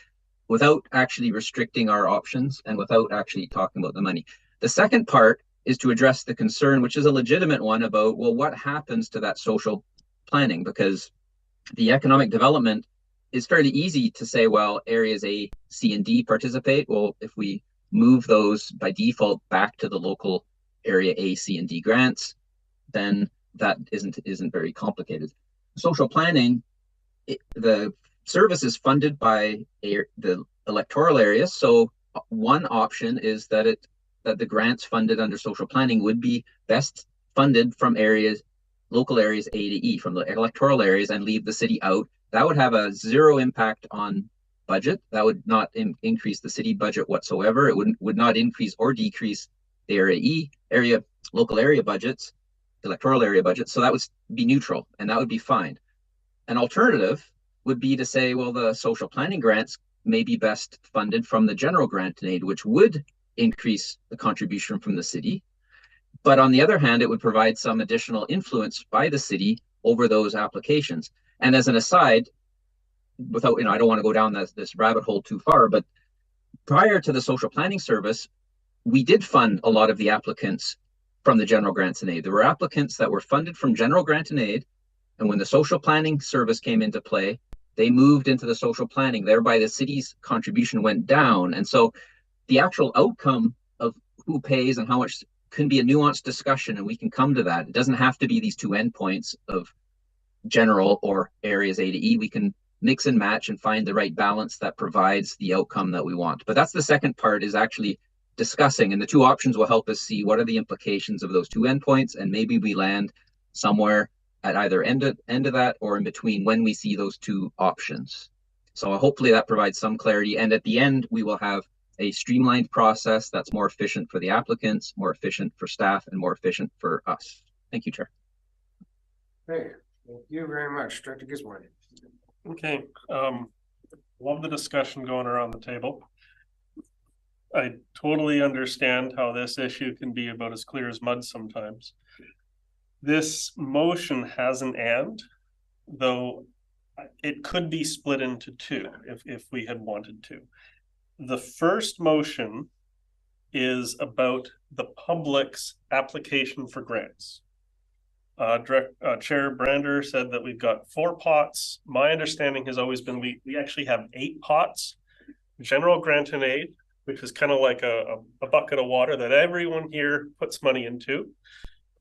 without actually restricting our options and without actually talking about the money. The second part is to address the concern, which is a legitimate one, about, well, what happens to that social planning? Because the economic development is fairly easy to say, well, areas A, C, and D participate. Well, if we move those by default back to the local area A, C, and D grants, then that isn't very complicated. Social planning, the service is funded by the electoral areas. So one option is that the grants funded under social planning would be best funded from local areas A to E, from the electoral areas, and leave the city out. That would have a zero impact on budget. That would not increase the city budget whatsoever. It would not increase or decrease the local area budgets, electoral area budgets. So that would be neutral, and that would be fine. An alternative would be to say, well, the social planning grants may be best funded from the general grant and aid, which would increase the contribution from the city. But on the other hand, it would provide some additional influence by the city over those applications. And as an aside, without, I don't want to go down this rabbit hole too far, but prior to the social planning service, we did fund a lot of the applicants from the general grants and aid. There were applicants that were funded from general grant and aid, and when the social planning service came into play, they moved into the social planning. Thereby, the city's contribution went down. And so the actual outcome of who pays and how much can be a nuanced discussion, and we can come to that. It doesn't have to be these two endpoints of general or areas A to E. We can mix and match and find the right balance that provides the outcome that we want. But that's the second part, is actually discussing, and the two options will help us see what are the implications of those two endpoints, and maybe we land somewhere at either end of that or in between when we see those two options. So hopefully that provides some clarity, and at the end we will have a streamlined process that's more efficient for the applicants, more efficient for staff, and more efficient for us. Thank you, Chair. Great. Thank you very much, Director Gisborne. Okay, love the discussion going around the table. I totally understand how this issue can be about as clear as mud sometimes. This motion has an and, though it could be split into two if we had wanted to. The first motion is about the public's application for grants. Chair Brander said that we've got 4 pots. My understanding has always been we actually have 8 pots. General grant and aid, which is kind of like a bucket of water that everyone here puts money into.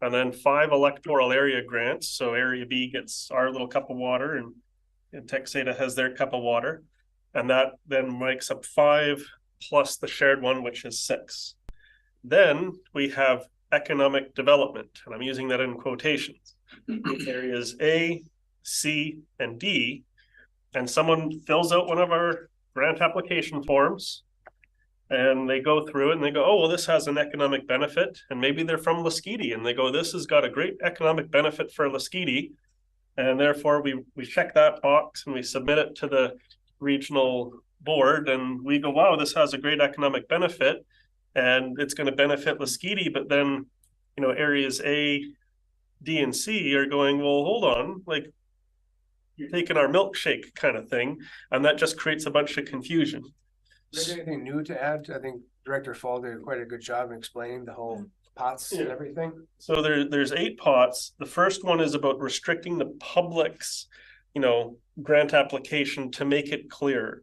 And then 5 electoral area grants. So area B gets our little cup of water, and Tysdal has their cup of water. And that then makes up 5 plus the shared one, which is 6. Then we have economic development, and I'm using that in quotations. Areas A, C, and D, and someone fills out one of our grant application forms, and they go through it and they go, oh, well, this has an economic benefit, and maybe they're from Lasqueti, and they go, this has got a great economic benefit for Lasqueti, and therefore we check that box and we submit it to the regional board, and we go, wow, this has a great economic benefit, and it's going to benefit Lasqueti. But then, areas A, D, and C are going, well, hold on, like, you're taking our milkshake kind of thing, and that just creates a bunch of confusion. Is there anything new to add? I think Director Fall did quite a good job in explaining the whole pots and everything. So there's 8 pots. The first one is about restricting the public's, grant application to make it clear.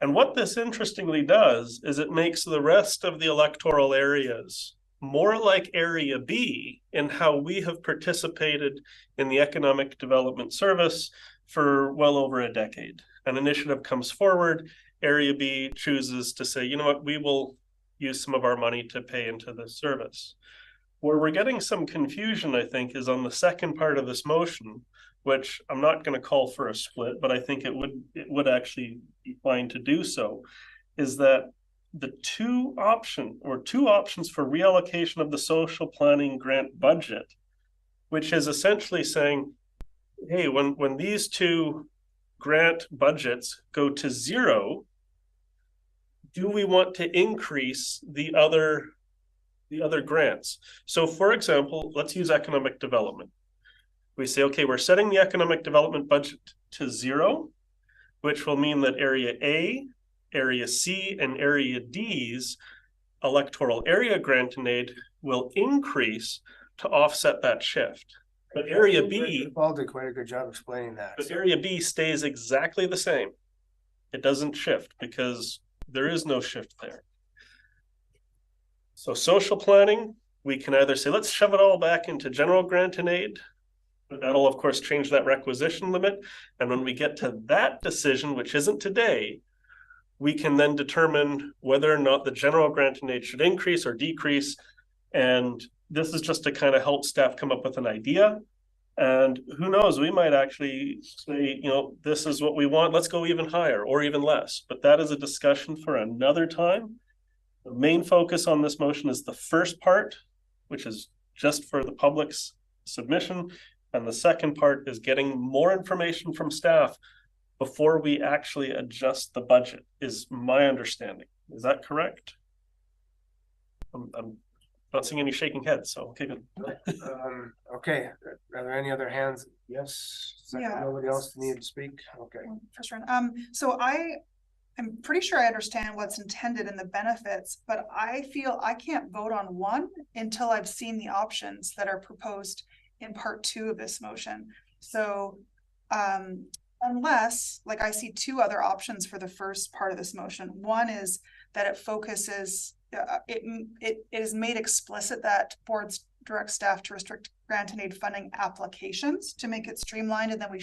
And what this interestingly does is it makes the rest of the electoral areas more like Area B in how we have participated in the Economic Development Service for well over a decade. An initiative comes forward, Area B chooses to say, you know what, we will use some of our money to pay into this service. Where we're getting some confusion, I think, is on the second part of this motion, which I'm not going to call for a split, but I think it would actually be fine to do so, is that the two options for reallocation of the social planning grant budget, which is essentially saying, hey, when these two grant budgets go to zero, do we want to increase the other grants? So for example, let's use economic development. We say, okay, we're setting the economic development budget to zero, which will mean that Area A, Area C, and Area D's electoral area grant and aid will increase to offset that shift. But Area B, Paul did quite a good job explaining that. But Area B stays exactly the same. It doesn't shift because there is no shift there. So social planning, we can either say, let's shove it all back into general grant and aid, but that'll of course change that requisition limit. And when we get to that decision, which isn't today, we can then determine whether or not the general grant and aid should increase or decrease. And this is just to kind of help staff come up with an idea. And who knows, we might actually say, you know, this is what we want, let's go even higher or even less. But that is a discussion for another time. The main focus on this motion is the first part, which is just for the public's submission. And the second part is getting more information from staff before we actually adjust the budget, is my understanding. Is that correct? I'm not seeing any shaking heads, so okay, good. Okay, are there any other hands? Yes. Second, Yeah. nobody else needed to speak? Okay. First round. So I'm pretty sure I understand what's intended in the benefits, but I feel I can't vote on one until I've seen the options that are proposed in part 2 of this motion. So unless, like, I see two other options for the first part of this motion. One is that it focuses, it is made explicit that boards direct staff to restrict grant and aid funding applications to make it streamlined, and then we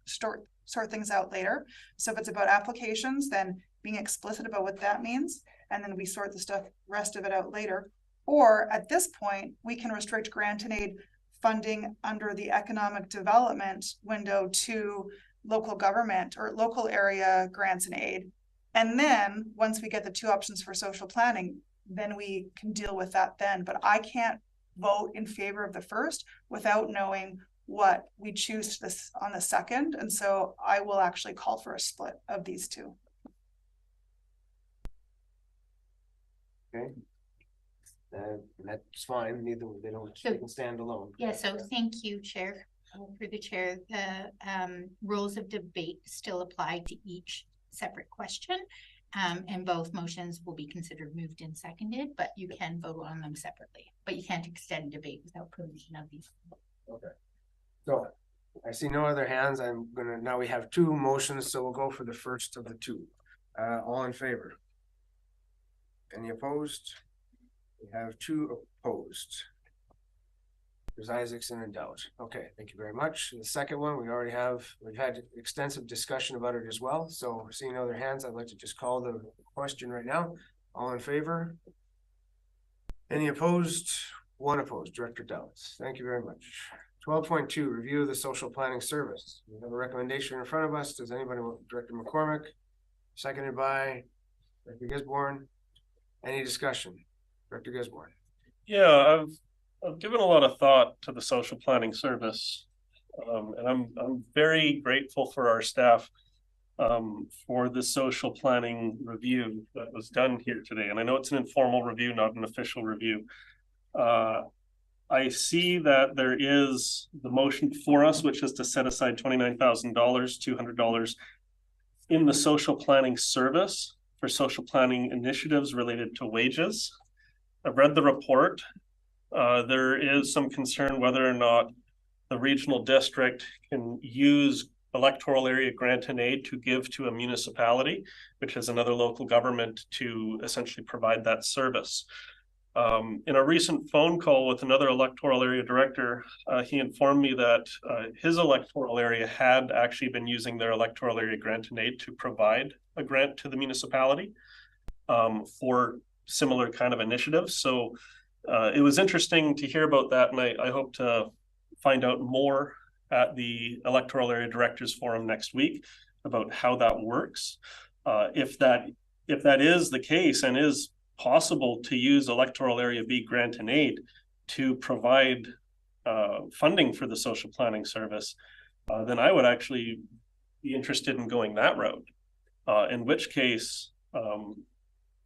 sort things out later. So if it's about applications, then being explicit about what that means, and then we sort the rest of it out later. Or at this point, we can restrict grant and aid funding under the economic development window to local government or local area grants and aid. And then once we get the two options for social planning, then we can deal with that then. But I can't vote in favor of the first without knowing what we choose this on the second. And so I will actually call for a split of these two. Okay. That's fine. They can stand alone. Yeah, so thank you, Chair. Through the chair, the rules of debate still apply to each separate question. And both motions will be considered moved and seconded, but you can vote on them separately. But you can't extend debate without permission of these. Okay. So I see no other hands. Now we have two motions, so we'll go for the first of the two. All in favor? Any opposed? We have two opposed. There's Isaacson and Dowd. Okay, thank you very much. The second one, we've had extensive discussion about it as well. So seeing no other hands, I'd like to just call the question right now. All in favor? Any opposed? One opposed. Director Dowd. Thank you very much. 12.2, review of the social planning service. We have a recommendation in front of us. Does anybody want? Director McCormick, seconded by Director Gisborne. Any discussion? Director Gisborne. Yeah, I've given a lot of thought to the social planning service, and I'm very grateful for our staff for the social planning review that was done here today. And I know it's an informal review, not an official review. I see that there is the motion for us, which is to set aside $29,000, $200 in the social planning service for social planning initiatives related to wages. I've read the report. There is some concern whether or not the regional district can use electoral area grant and aid to give to a municipality, which is another local government, to essentially provide that service. In a recent phone call with another electoral area director, he informed me that his electoral area had actually been using their electoral area grant and aid to provide a grant to the municipality for similar kind of initiatives. So it was interesting to hear about that, and I hope to find out more at the electoral area directors forum next week about how that works. If that is the case and is possible to use electoral area B grant and aid to provide funding for the social planning service, then I would actually be interested in going that route. In which case,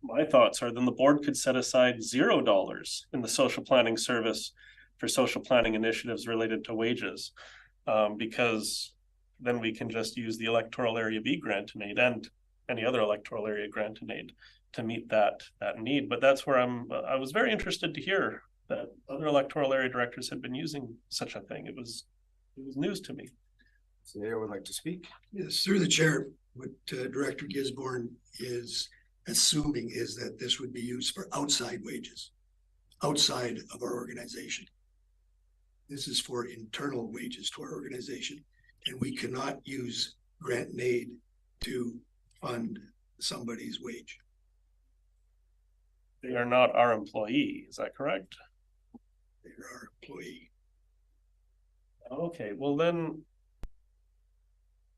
my thoughts are then the board could set aside $0 in the social planning service for social planning initiatives related to wages, because then we can just use the electoral area B grant and aid and any other electoral area grant and aid to meet that need. But that's where I was very interested to hear that other electoral area directors had been using such a thing. It was news to me. So they would like to speak. Yes, through the chair, what Director Gisborne is assuming is that this would be used for outside wages, outside of our organization. This is for internal wages to our organization, and we cannot use grant and aid to fund somebody's wage. They are not our employee, is that correct? They're our employee. Okay, well then,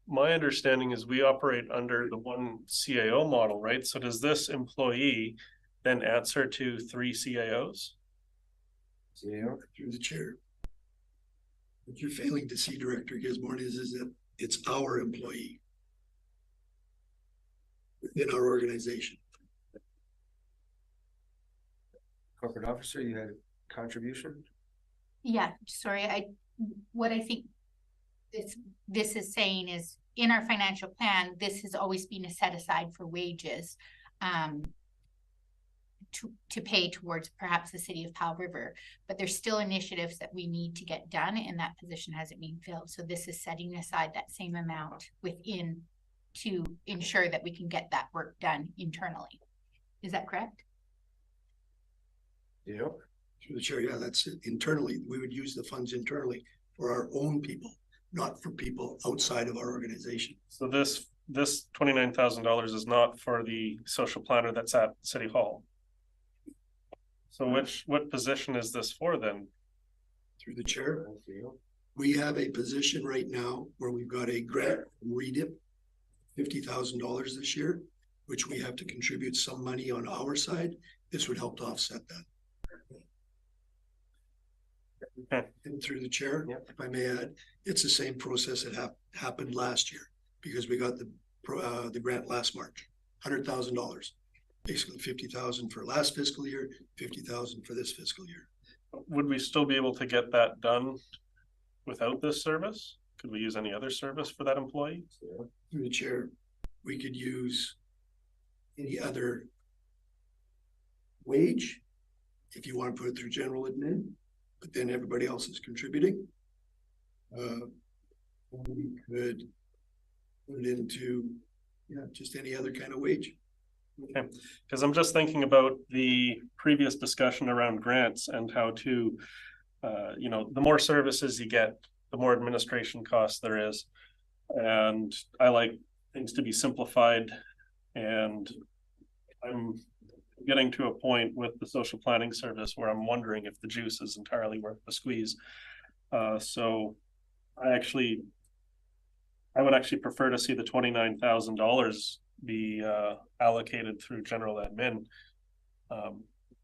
my understanding is we operate under the one CAO model, right? So does this employee then answer to 3 CAOs? Yeah. Through the chair. What you're failing to see, Director Gisborne, is that it's our employee within our organization. Corporate officer, you had a contribution? Yeah, sorry, what I think this is saying is in our financial plan, this has always been a set aside for wages to pay towards perhaps the city of Powell River, but there's still initiatives that we need to get done and that position hasn't been filled. So this is setting aside that same amount within to ensure that we can get that work done internally. Is that correct? Yeah. Through the chair, yeah, that's it. Internally. We would use the funds internally for our own people, not for people outside of our organization. So this $29,000 is not for the social planner that's at City Hall. So what position is this for then? Through the chair, we have a position right now where we've got a grant from REDIP, $50,000 this year, which we have to contribute some money on our side. This would help to offset that. Okay. And through the chair, Yep. if I may add, it's the same process that happened last year because we got the grant last March, $100,000, basically 50,000 for last fiscal year, 50,000 for this fiscal year. Would we still be able to get that done without this service? Could we use any other service for that employee? Through the chair, we could use any other wage if you want to put it through general admin, but then everybody else is contributing. We could put it into, just any other kind of wage. Okay, because I'm just thinking about the previous discussion around grants and how to, the more services you get, the more administration costs there is. And I like things to be simplified, and I'm getting to a point with the social planning service where I'm wondering if the juice is entirely worth the squeeze. So I would actually prefer to see the $29,000 be allocated through general admin,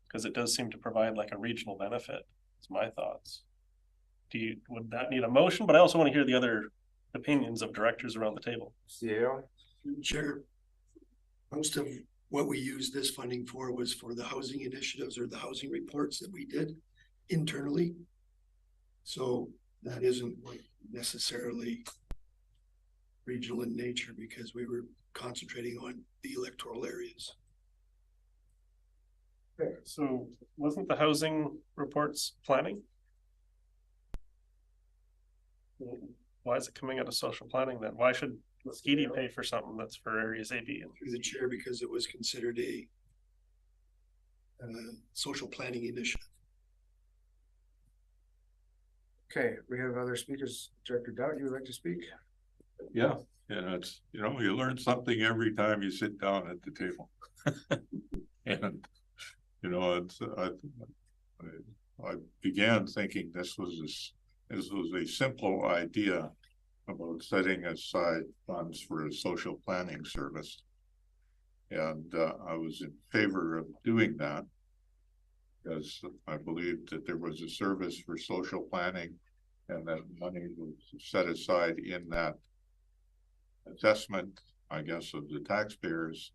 because it does seem to provide like a regional benefit. It's my thoughts. Would that need a motion? But I also want to hear the other opinions of directors around the table. Yeah. Chair, most of what we used this funding for was for the housing initiatives or the housing reports that we did internally. So that isn't like necessarily regional in nature because we were concentrating on the electoral areas. So wasn't the housing reports planning? why is it coming out of social planning then? Why should Muskegon pay for something that's for areas A, B, and Through the chair, because it was considered a social planning initiative. Okay, we have other speakers. Director Dowd, you would like to speak? Yeah, and it's, you know, you learn something every time you sit down at the table. And, you know, it's, I began thinking this was a simple idea about setting aside funds for a social planning service. And I was in favor of doing that because I believed that there was a service for social planning and that money was set aside in that assessment, I guess, of the taxpayers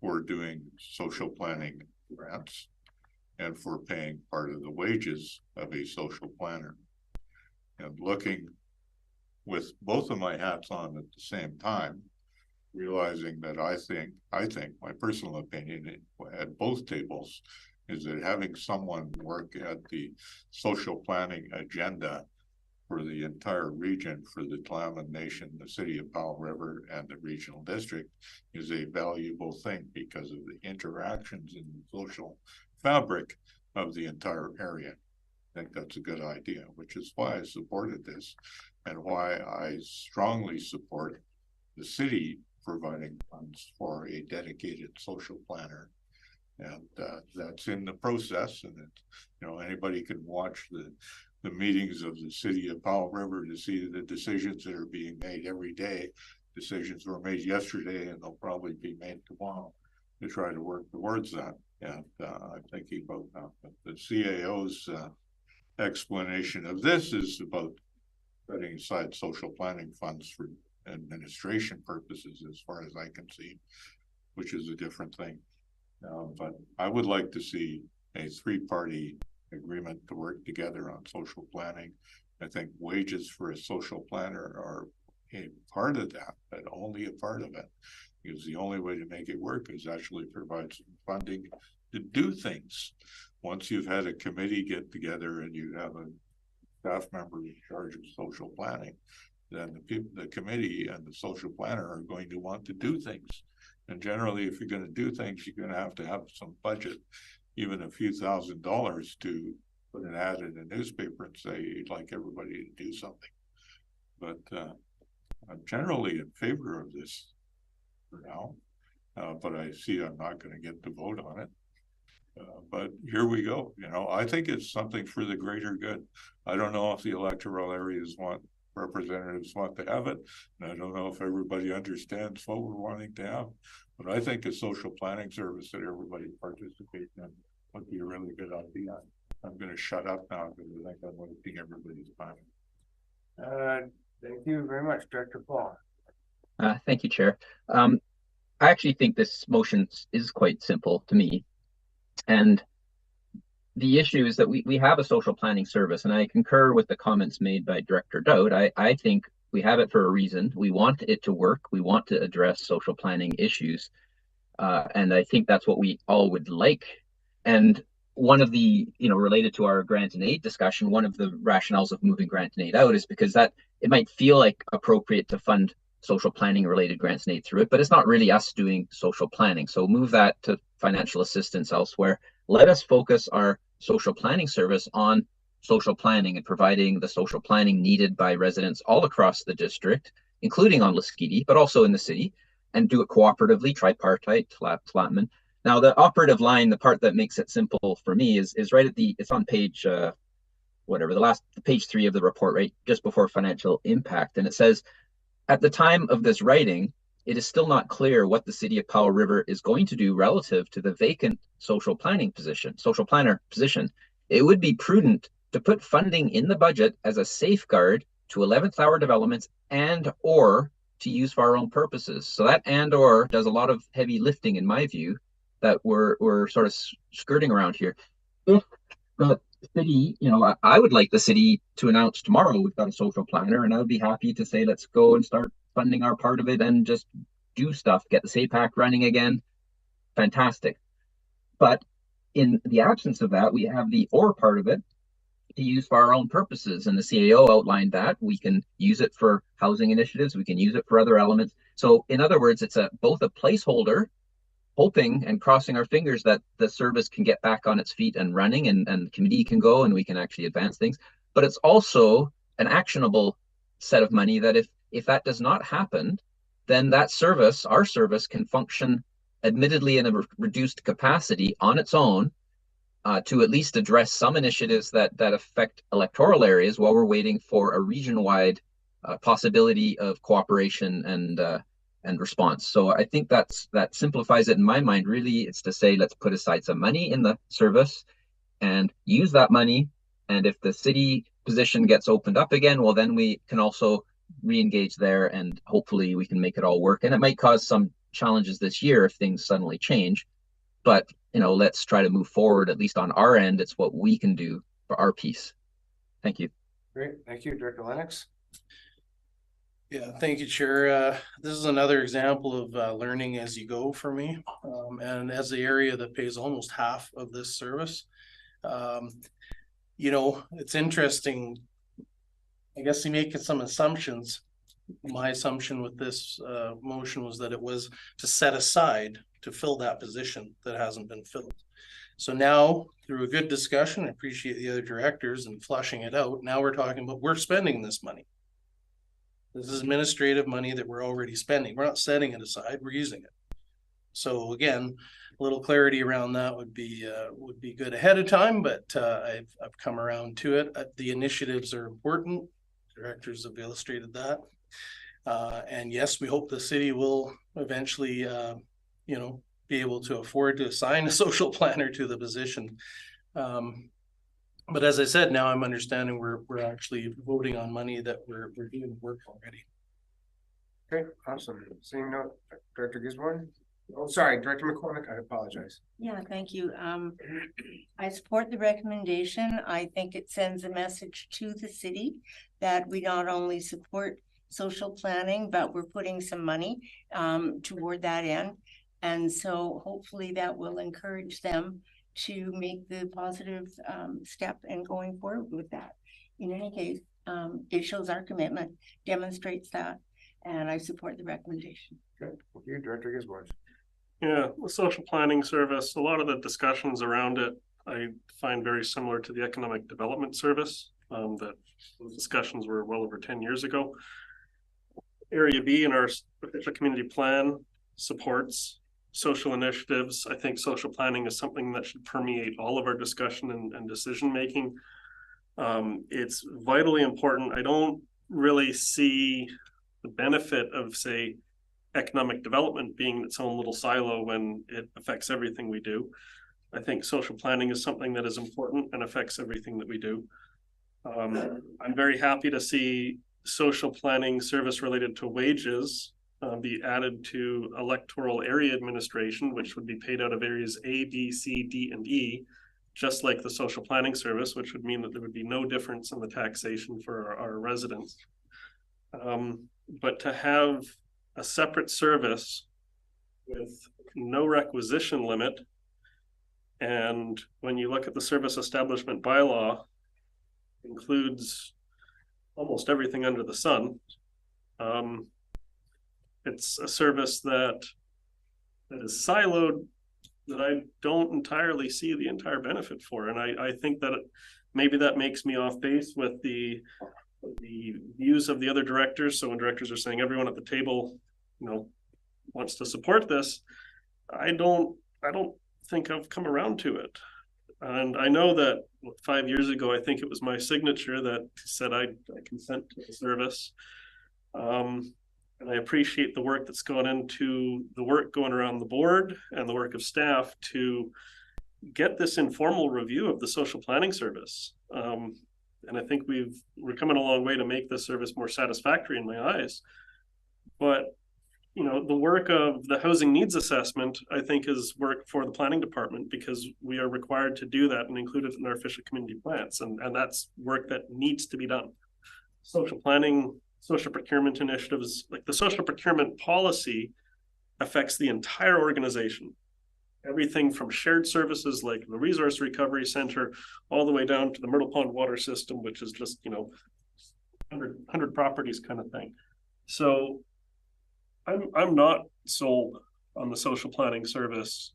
for doing social planning grants and for paying part of the wages of a social planner. And looking with both of my hats on at the same time, realizing that I think my personal opinion at both tables is that having someone work at the social planning agenda for the entire region, for the Tla'amin Nation, the city of Powell River, and the regional district is a valuable thing because of the interactions in the social fabric of the entire area. I think that's a good idea, which is why I supported this and why I strongly support the city providing funds for a dedicated social planner. And that's in the process, and it, you know, anybody can watch the meetings of the city of Powell River to see the decisions that are being made every day. Decisions were made yesterday and they'll probably be made tomorrow to try to work towards that. And I'm thinking about that. But the CAO's explanation of this is about setting aside social planning funds for administration purposes, as far as I can see, which is a different thing. But I would like to see a three-party agreement to work together on social planning. I think wages for a social planner are a part of that, but only a part of it, because the only way to make it work is actually provide some funding to do things. Once you've had a committee get together and you have a staff member in charge of social planning, then the committee and the social planner are going to want to do things. And generally, if you're going to do things, you're going to have some budget, even a few $1,000s to put an ad in a newspaper and say you'd like everybody to do something. But I'm generally in favor of this for now, but I see I'm not going to get to vote on it. But here we go. You know, I think it's something for the greater good. I don't know if the electoral areas representatives want to have it, and I don't know if everybody understands what we're wanting to have, but I think a social planning service that everybody participates in would be a really good idea. I'm going to shut up now because I think I'm wasting everybody's time. Thank you very much, Director Paul. Thank you, Chair. I actually think this motion is quite simple to me. And the issue is that we have a social planning service, and I concur with the comments made by Director Dowd. I think we have it for a reason. We want it to work. We want to address social planning issues. And I think that's what we all would like. And one of the, related to our grant and aid discussion, one of the rationales of moving grant and aid out is because that it might feel like appropriate to fund social planning related grants and aid through it, but it's not really us doing social planning. So move that to financial assistance elsewhere. Let us focus our social planning service on social planning and providing the social planning needed by residents all across the district, including on Lasqueti, but also in the city, and do it cooperatively, tripartite, Tla'amin. Now, the operative line, the part that makes it simple for me is right at it's on page, page 3 of the report, right, just before financial impact. And it says, at the time of this writing, it is still not clear what the city of Powell River is going to do relative to the vacant social planner position. It would be prudent to put funding in the budget as a safeguard to 11th hour developments and or to use for our own purposes. So that and or does a lot of heavy lifting in my view that we're sort of skirting around here. If the city, I would like the city to announce tomorrow we've got a social planner, and I would be happy to say, let's go and start funding our part of it and just do stuff, get the SAPAC running again. Fantastic. But in the absence of that, we have the or part of it, to use for our own purposes. And the CAO outlined that we can use it for housing initiatives. We can use it for other elements. So in other words, it's both a placeholder, hoping and crossing our fingers that the service can get back on its feet and running, and the committee can go and we can actually advance things. But it's also an actionable set of money that if that does not happen, then that service, our service, can function admittedly in a reduced capacity on its own, to at least address some initiatives that affect electoral areas while we're waiting for a region-wide possibility of cooperation and response. So I think that simplifies it in my mind. Really, it's to say, let's put aside some money in the service and use that money. And if the city position gets opened up again, well, then we can also re-engage there, and hopefully we can make it all work. And it might cause some challenges this year if things suddenly change, but let's try to move forward, at least on our end. It's what we can do for our piece. Thank you. Great, thank you, Director Lennox. Yeah, thank you, Chair. This is another example of learning as you go for me. And as the area that pays almost half of this service, it's interesting. I guess you make some assumptions. My assumption with this motion was that it was to set aside to fill that position that hasn't been filled. So now, through a good discussion, I appreciate the other directors and flushing it out. Now we're talking about, we're spending this money. This is administrative money that we're already spending. We're not setting it aside, we're using it. So again, a little clarity around that would be good ahead of time, but I've come around to it. The initiatives are important. Directors have illustrated that. And yes, we hope the city will eventually, be able to afford to assign a social planner to the position. But as I said, now I'm understanding we're actually voting on money that we're doing work already. Okay, awesome. Seeing no, Director Gisborne. Oh, sorry, Director McCormick, I apologize. Yeah, thank you. I support the recommendation. I think it sends a message to the city that we not only support social planning, but we're putting some money toward that end. And so hopefully that will encourage them to make the positive step in going forward with that. In any case, it shows our commitment, demonstrates that, and I support the recommendation. Good. Thank you, Director Gisborne. Yeah, the social planning service, a lot of the discussions around it, I find very similar to the economic development service. That those discussions were well over 10 years ago. Area B in our official community plan supports social initiatives. I think social planning is something that should permeate all of our discussion and decision making. It's vitally important. I don't really see the benefit of, say, economic development being its own little silo when it affects everything we do. I think social planning is something that is important and affects everything that we do. I'm very happy to see social planning service related to wages be added to electoral area administration, which would be paid out of areas A, B, C, D, and E, just like the social planning service, which would mean that there would be no difference in the taxation for our residents. But to have a separate service with no requisition limit, and when you look at the service establishment bylaw, includes almost everything under the sun. It's a service that is siloed, that I don't entirely see the entire benefit for. And I think that maybe that makes me off base with the views of the other directors. So when directors are saying everyone at the table, wants to support this, I don't think I've come around to it. And I know that 5 years ago, I think it was my signature that said I consent to the service. And I appreciate the work that's gone into the work going around the board and the work of staff to get this informal review of the social planning service. And I think we're coming a long way to make this service more satisfactory in my eyes. But the work of the housing needs assessment, I think, is work for the planning department, because we are required to do that and include it in our official community plans. And that's work that needs to be done. Social planning, social procurement initiatives, like the social procurement policy affects the entire organization. everything from shared services like the Resource Recovery Center, all the way down to the Myrtle Pond Water System, which is just, 100 properties kind of thing. So I'm not sold on the social planning service,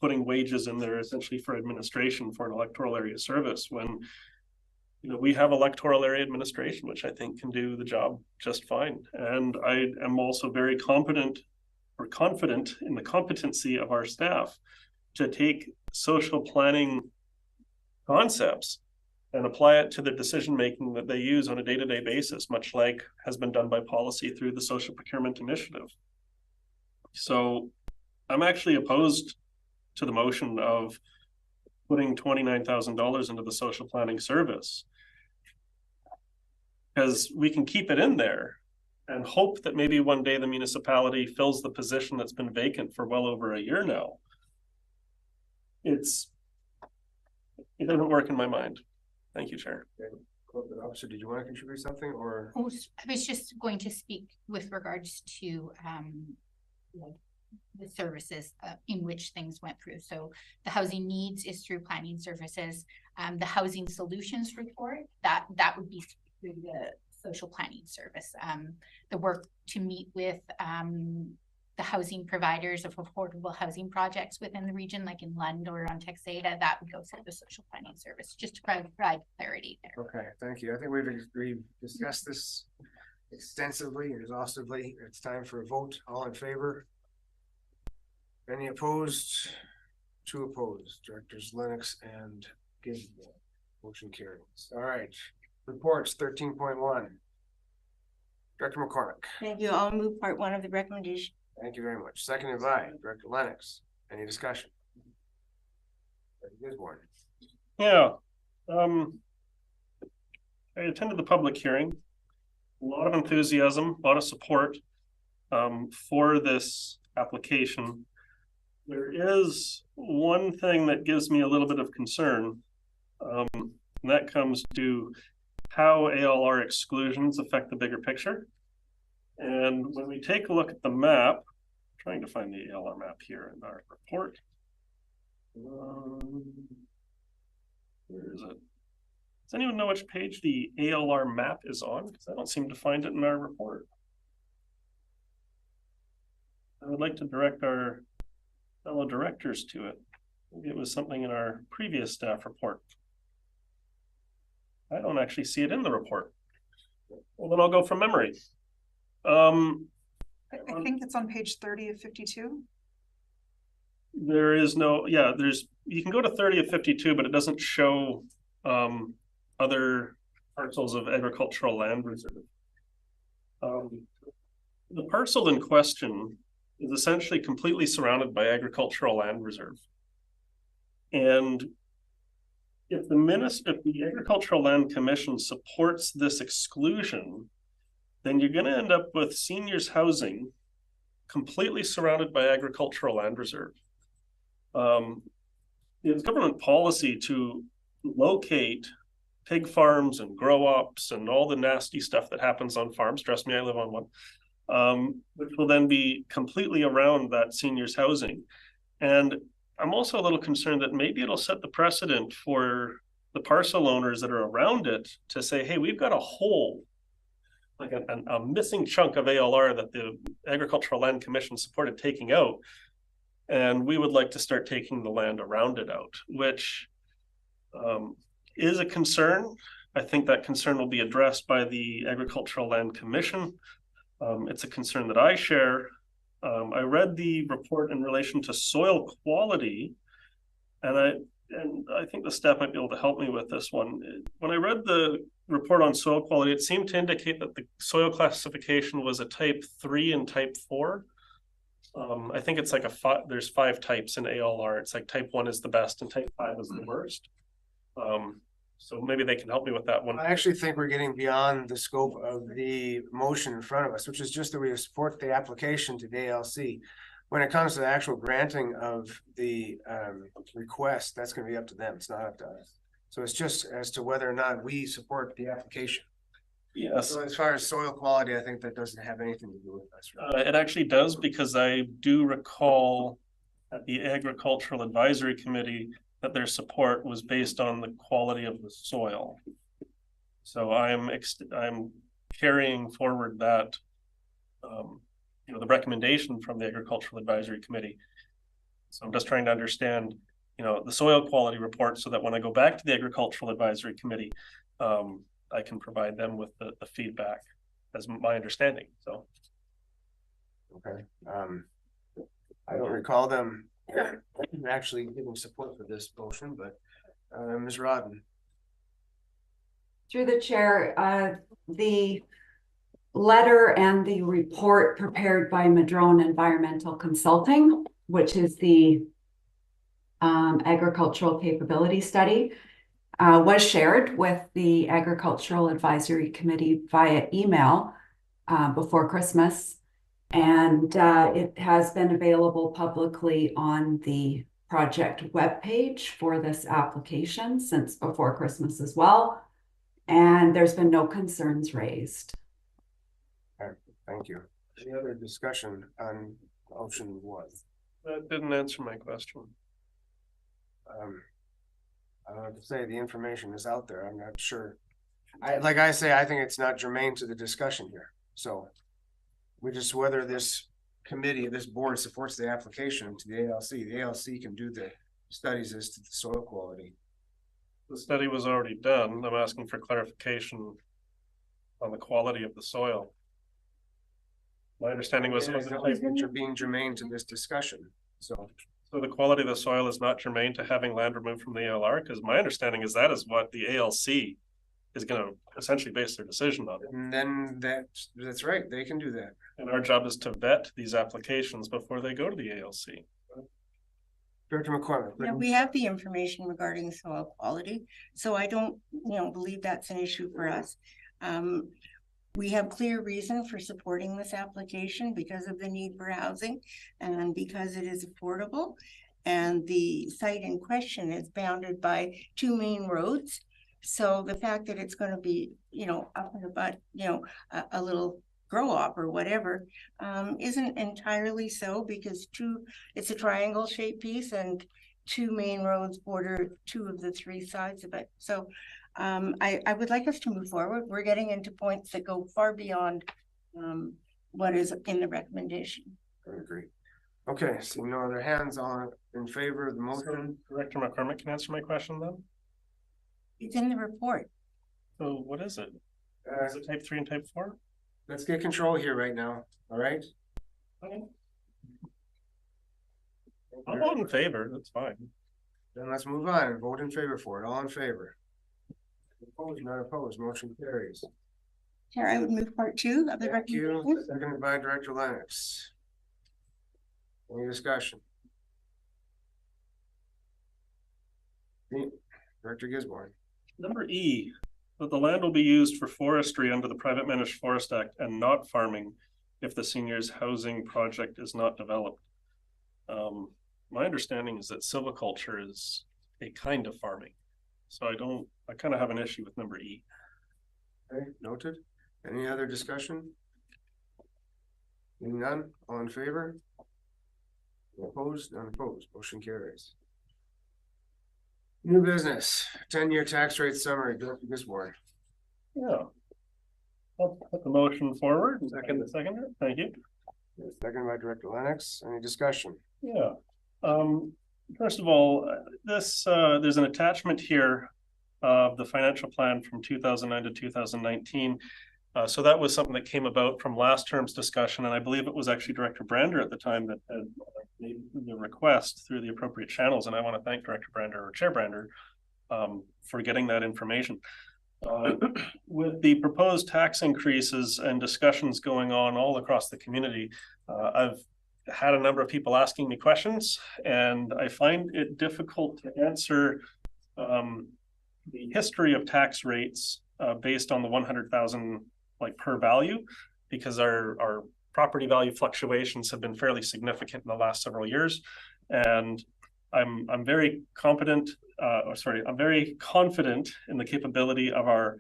putting wages in there essentially for administration for an electoral area service when we have electoral area administration, which I think can do the job just fine. And I am also very confident in the competency of our staff to take social planning concepts and apply it to the decision-making that they use on a day-to-day basis, much like has been done by policy through the Social Procurement Initiative. So I'm actually opposed to the motion of putting $29,000 into the social planning service, because we can keep it in there and hope that maybe one day the municipality fills the position that's been vacant for well over a year now. It doesn't work in my mind. Thank you, Chair. Officer, did you want to contribute something or? Oh, I was just going to speak with regards to the services in which things went through. So the housing needs is through planning services. The housing solutions report, that would be through the social planning service. The work to meet with the housing providers of affordable housing projects within the region, like in Lund or on Tysdal, that would go through the social planning service, just to provide clarity there. Okay, thank you. I think we've discussed this extensively and exhaustively. It's time for a vote. All in favor? Any opposed? 2 opposed. Directors Lennox and Gisborne. Motion carries. All right. Reports 13.1. Director McCormick. Thank you. I'll move part 1 of the recommendation. Thank you very much. Seconded by Director Lennox. Any discussion? Gisborne. Yeah. I attended the public hearing. A lot of enthusiasm, a lot of support for this application. There is one thing that gives me a little bit of concern, and that comes to how ALR exclusions affect the bigger picture. And when we take a look at the map, I'm trying to find the ALR map here in our report. Where is it? Does anyone know which page the ALR map is on? Because I don't seem to find it in our report. I would like to direct our fellow directors to it. Maybe it was something in our previous staff report. I don't actually see it in the report. Well, then I'll go from memory. I think it's on page 30 of 52. There is no, you can go to 30 of 52, but it doesn't show other parcels of agricultural land reserve. The parcel in question is essentially completely surrounded by agricultural land reserve. And if the Agricultural Land Commission supports this exclusion, then you're going to end up with seniors housing completely surrounded by agricultural land reserve. It's government policy to locate pig farms and grow ops and all the nasty stuff that happens on farms. Trust me, I live on one, which will then be completely around that seniors housing. And I'm also a little concerned that maybe it'll set the precedent for the parcel owners that are around it to say, hey, we've got a hole, like a missing chunk of ALR that the Agricultural Land Commission supported taking out. And we would like to start taking the land around it out, which is a concern. I think that concern will be addressed by the Agricultural Land Commission. It's a concern that I share. I read the report in relation to soil quality, and I think the staff might be able to help me with this one. When I read the report on soil quality, it seemed to indicate that the soil classification was a type 3 and type 4. I think it's like there's 5 types in ALR. It's like type 1 is the best and type 5 is the worst. So maybe they can help me with that one. I actually think we're getting beyond the scope of the motion in front of us, which is just that we support the application to the ALC. When it comes to the actual granting of the request, that's going to be up to them. It's not up to us. So it's just as to whether or not we support the application. Yes. So as far as soil quality, I think that doesn't have anything to do with us. Right? It actually does, because I do recall at the Agricultural Advisory Committee that their support was based on the quality of the soil. So I'm carrying forward that, the recommendation from the Agricultural Advisory Committee. So I'm just trying to understand, the soil quality report so that when I go back to the Agricultural Advisory Committee, I can provide them with the feedback as my understanding, so. Okay, I don't recall them actually giving support for this motion, but Ms. Rodden. Through the chair, the letter and the report prepared by Madrone Environmental Consulting, which is the agricultural capability study, was shared with the Agricultural Advisory Committee via email before Christmas. And it has been available publicly on the project webpage for this application since before Christmas as well. And there's been no concerns raised. Okay, thank you. Any other discussion on option 1? That didn't answer my question. I would say the information is out there. I'm not sure. I think it's not germane to the discussion here. So we just, whether this committee, this board supports the application to the ALC can do the studies as to the soil quality. The study was already done. I'm asking for clarification on the quality of the soil. My understanding was you're being germane to this discussion. So the quality of the soil is not germane to having land removed from the ALR, because my understanding is that is what the ALC is going to essentially base their decision on. And then that's right. They can do that. And our job is to vet these applications before they go to the ALC. Director McCormick. Yeah, we have the information regarding soil quality, so I don't, believe that's an issue for us. We have clear reason for supporting this application because of the need for housing and because it is affordable. And the site in question is bounded by 2 main roads. So the fact that it's going to be, up and about, a little grow up or whatever, isn't entirely so, because it's a triangle shaped piece and 2 main roads border 2 of the 3 sides of it. So I would like us to move forward. We're getting into points that go far beyond what is in the recommendation. I agree. Okay, so no other hands on in favor of the motion. Director McCormick can answer my question then. It's in the report. So what is it? Is it type 3 and type 4? Let's get control here right now. All right. Okay. I'll vote in favor. That's fine. Then let's move on and vote in favor for it. All in favor? Opposed, not opposed. Motion carries. Chair, I would move part 2 of the recommendation. Seconded by Director Lennox. Any discussion? Director Gisborne. Number E, that the land will be used for forestry under the Private Managed Forest Act and not farming if the seniors housing project is not developed. My understanding is that silviculture is a kind of farming. So I kind of have an issue with number E. Okay, noted. Any other discussion? None, all in favor? Opposed, none opposed, motion carries. New business, 10-year tax rate summary, Director Gisborne. Yeah. I'll put the motion forward. Second. Thank you. Second by Director Lennox. Any discussion? Yeah. First of all, there's an attachment here of the financial plan from 2009 to 2019. So that was something that came about from last term's discussion, and I believe it was actually Director Brander at the time that had made the request through the appropriate channels, and I want to thank Director Brander or Chair Brander for getting that information. With the proposed tax increases and discussions going on all across the community, I've had a number of people asking me questions, and I find it difficult to answer the history of tax rates based on the 100,000 per value, because our property value fluctuations have been fairly significant in the last several years, and I'm very confident in the capability of our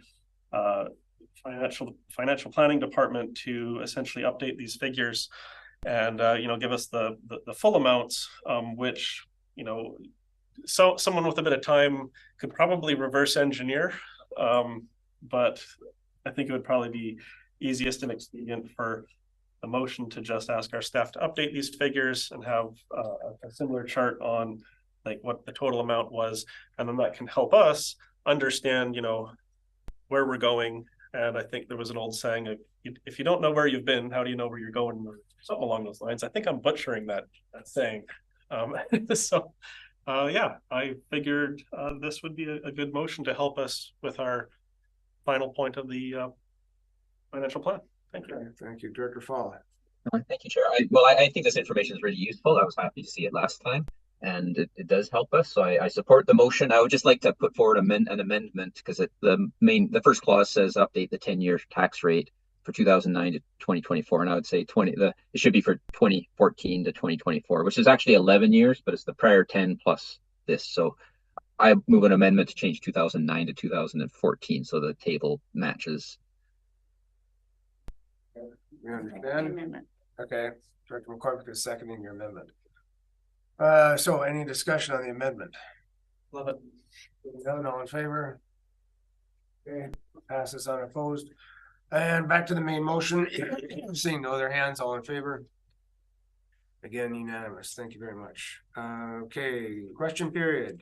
financial planning department to essentially update these figures and, give us the full amounts, which, so someone with a bit of time could probably reverse engineer. But I think it would probably be easiest and expedient for the motion to just ask our staff to update these figures and have a similar chart on like what the total amount was. And then that can help us understand, where we're going. And I think there was an old saying of, if you don't know where you've been, how do you know where you're going? Or something along those lines. I think I'm butchering that saying. I figured this would be a good motion to help us with our final point of the financial plan. Thank you. Thank you, Director Fowler. Thank you, Chair. I think this information is really useful. I was happy to see it last time, and it does help us. So I support the motion. I would just like to put forward an amendment because the first clause says update the 10-year tax rate for 2009 to 2024, and I would say it should be for 2014 to 2024, which is actually 11 years, but it's the prior 10 plus this. So I move an amendment to change 2009 to 2014 so the table matches. You understand? Okay, Director McCormick is seconding your amendment. So any discussion on the amendment? Love it. None, all in favor? Okay, passes unopposed. And back to the main motion. Seeing no other hands, all in favor? Again, unanimous. Thank you very much. Okay, question period.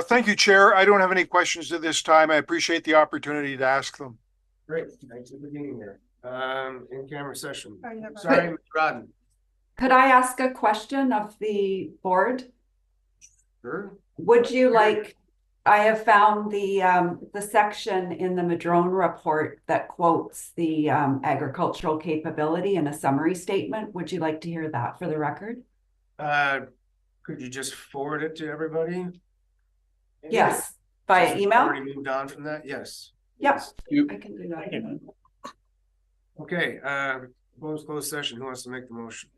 Thank you, Chair. I don't have any questions at this time. I appreciate the opportunity to ask them. Great, thanks for being here. In-camera session. Oh, you have a- Sorry, Rodden. Could I ask a question of the board? Sure. Would you like, I have found the section in the Madrone report that quotes the agricultural capability in a summary statement. Would you like to hear that for the record? Could you just forward it to everybody? Yes, via Since we've email? already moved on from that, yes. Yep, I can do that. Okay, closed session. Who wants to make the motion?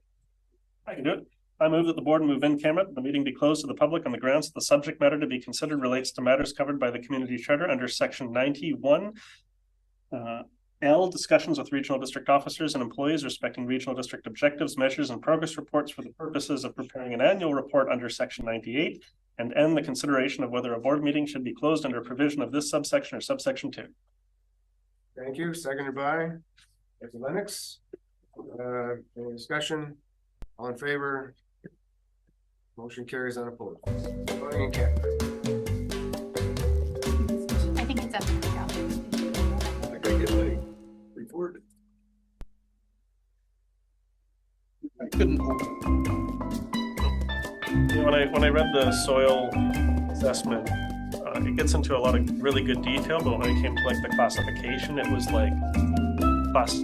I can do it. I move that the board move in camera, the meeting be closed to the public on the grounds that the subject matter to be considered relates to matters covered by the community charter under section 91. L, discussions with regional district officers and employees respecting regional district objectives, measures, and progress reports for the purposes of preparing an annual report under section 98. And N, the consideration of whether a board meeting should be closed under provision of this subsection or subsection 2. Thank you. Seconded by Director Lennox. Any discussion? All in favor? Motion carries unopposed. Voting in camera. I think it's up to you. I gotta get my report. I couldn't. When I read the soil assessment, it gets into a lot of really good detail, but when it came to like the classification, it was like class.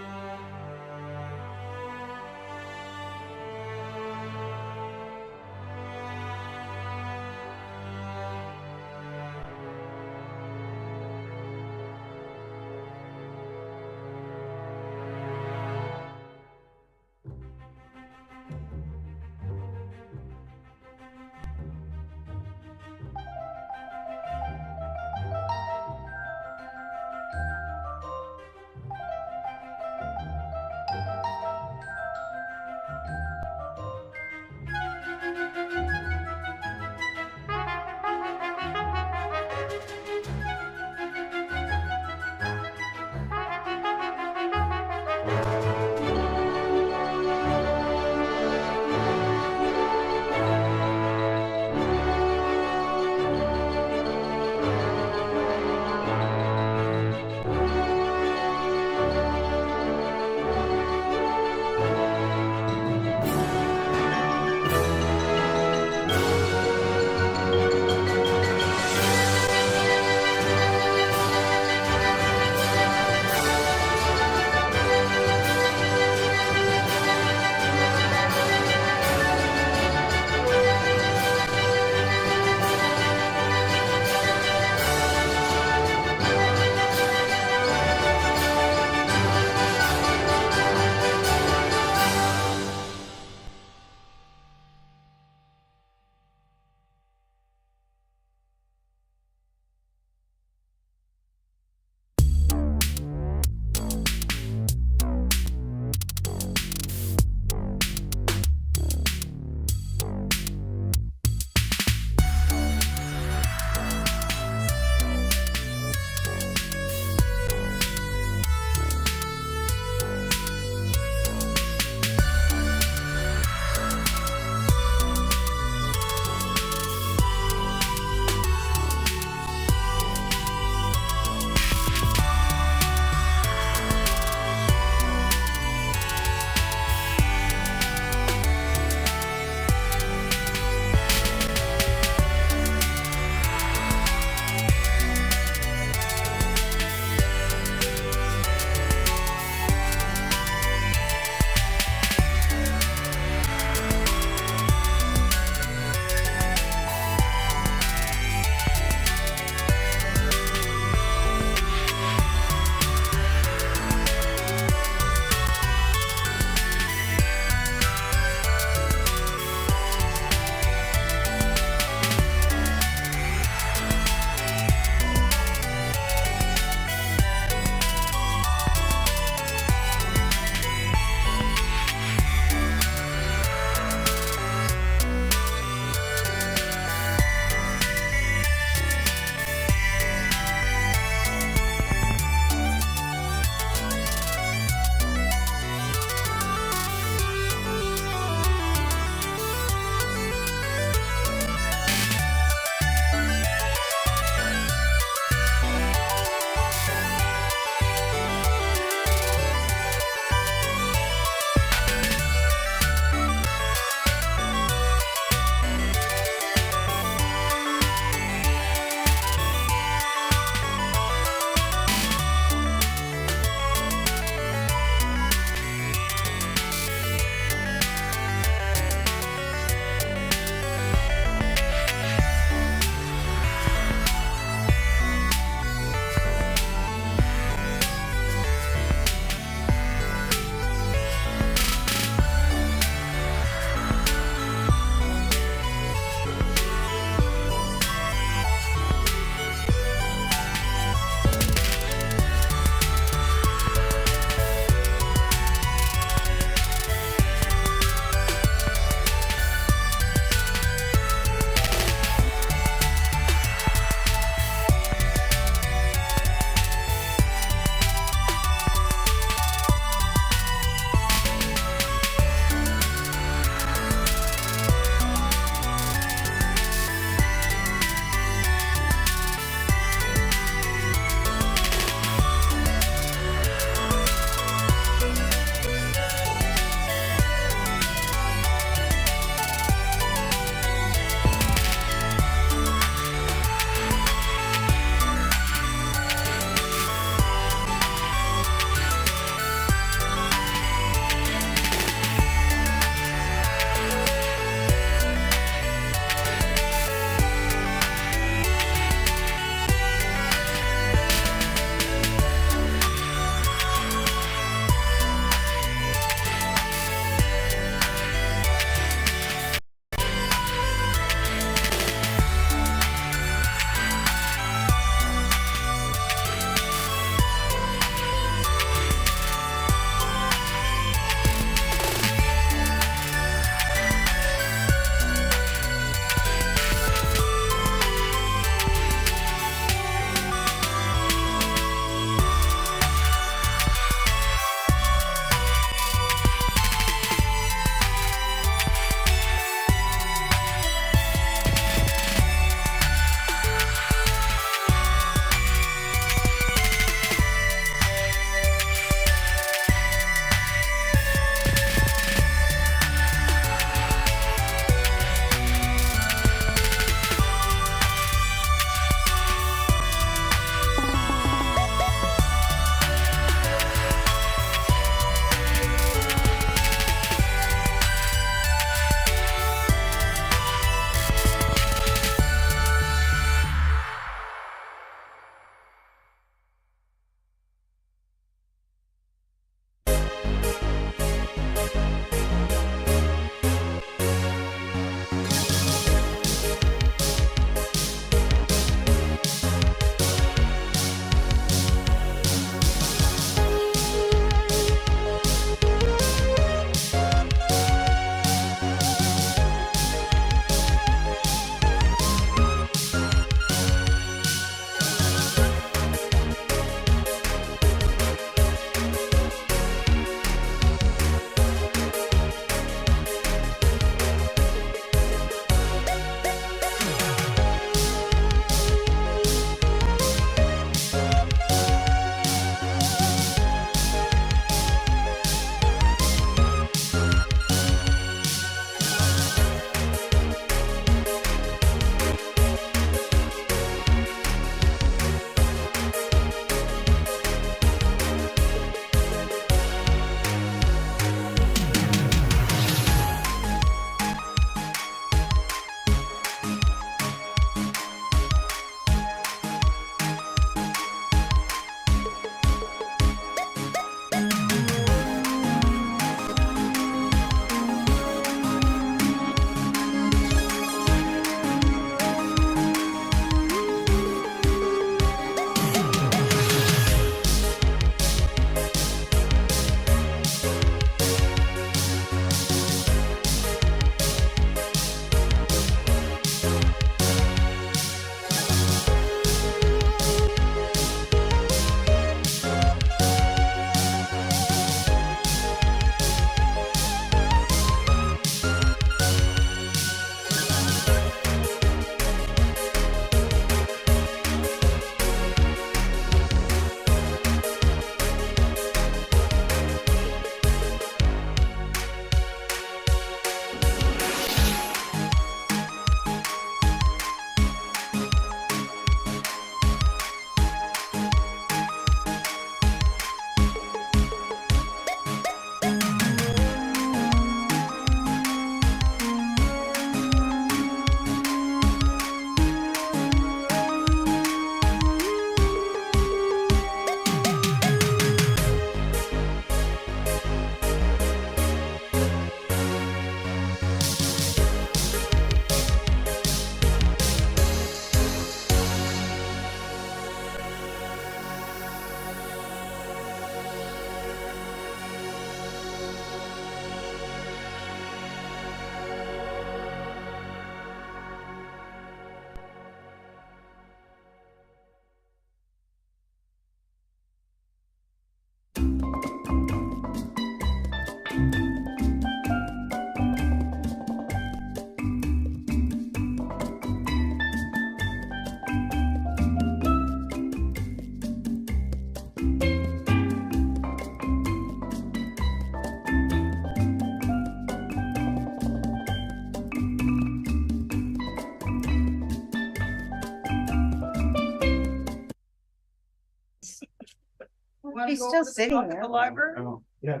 He's still sitting there. The library? Oh, Yeah.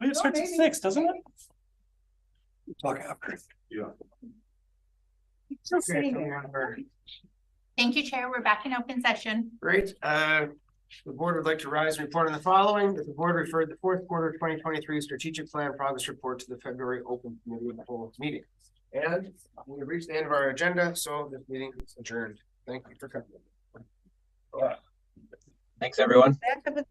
It starts at 6, doesn't it? Talk after. yeah. Still sitting there. Thank you, Chair. We're back in open session. Great, the board would like to rise and report on the following, that the board referred the fourth quarter 2023 strategic plan progress report to the February open committee of the whole meeting. And we've reached the end of our agenda, so this meeting is adjourned. Thank you for coming. Thanks, everyone. Back up at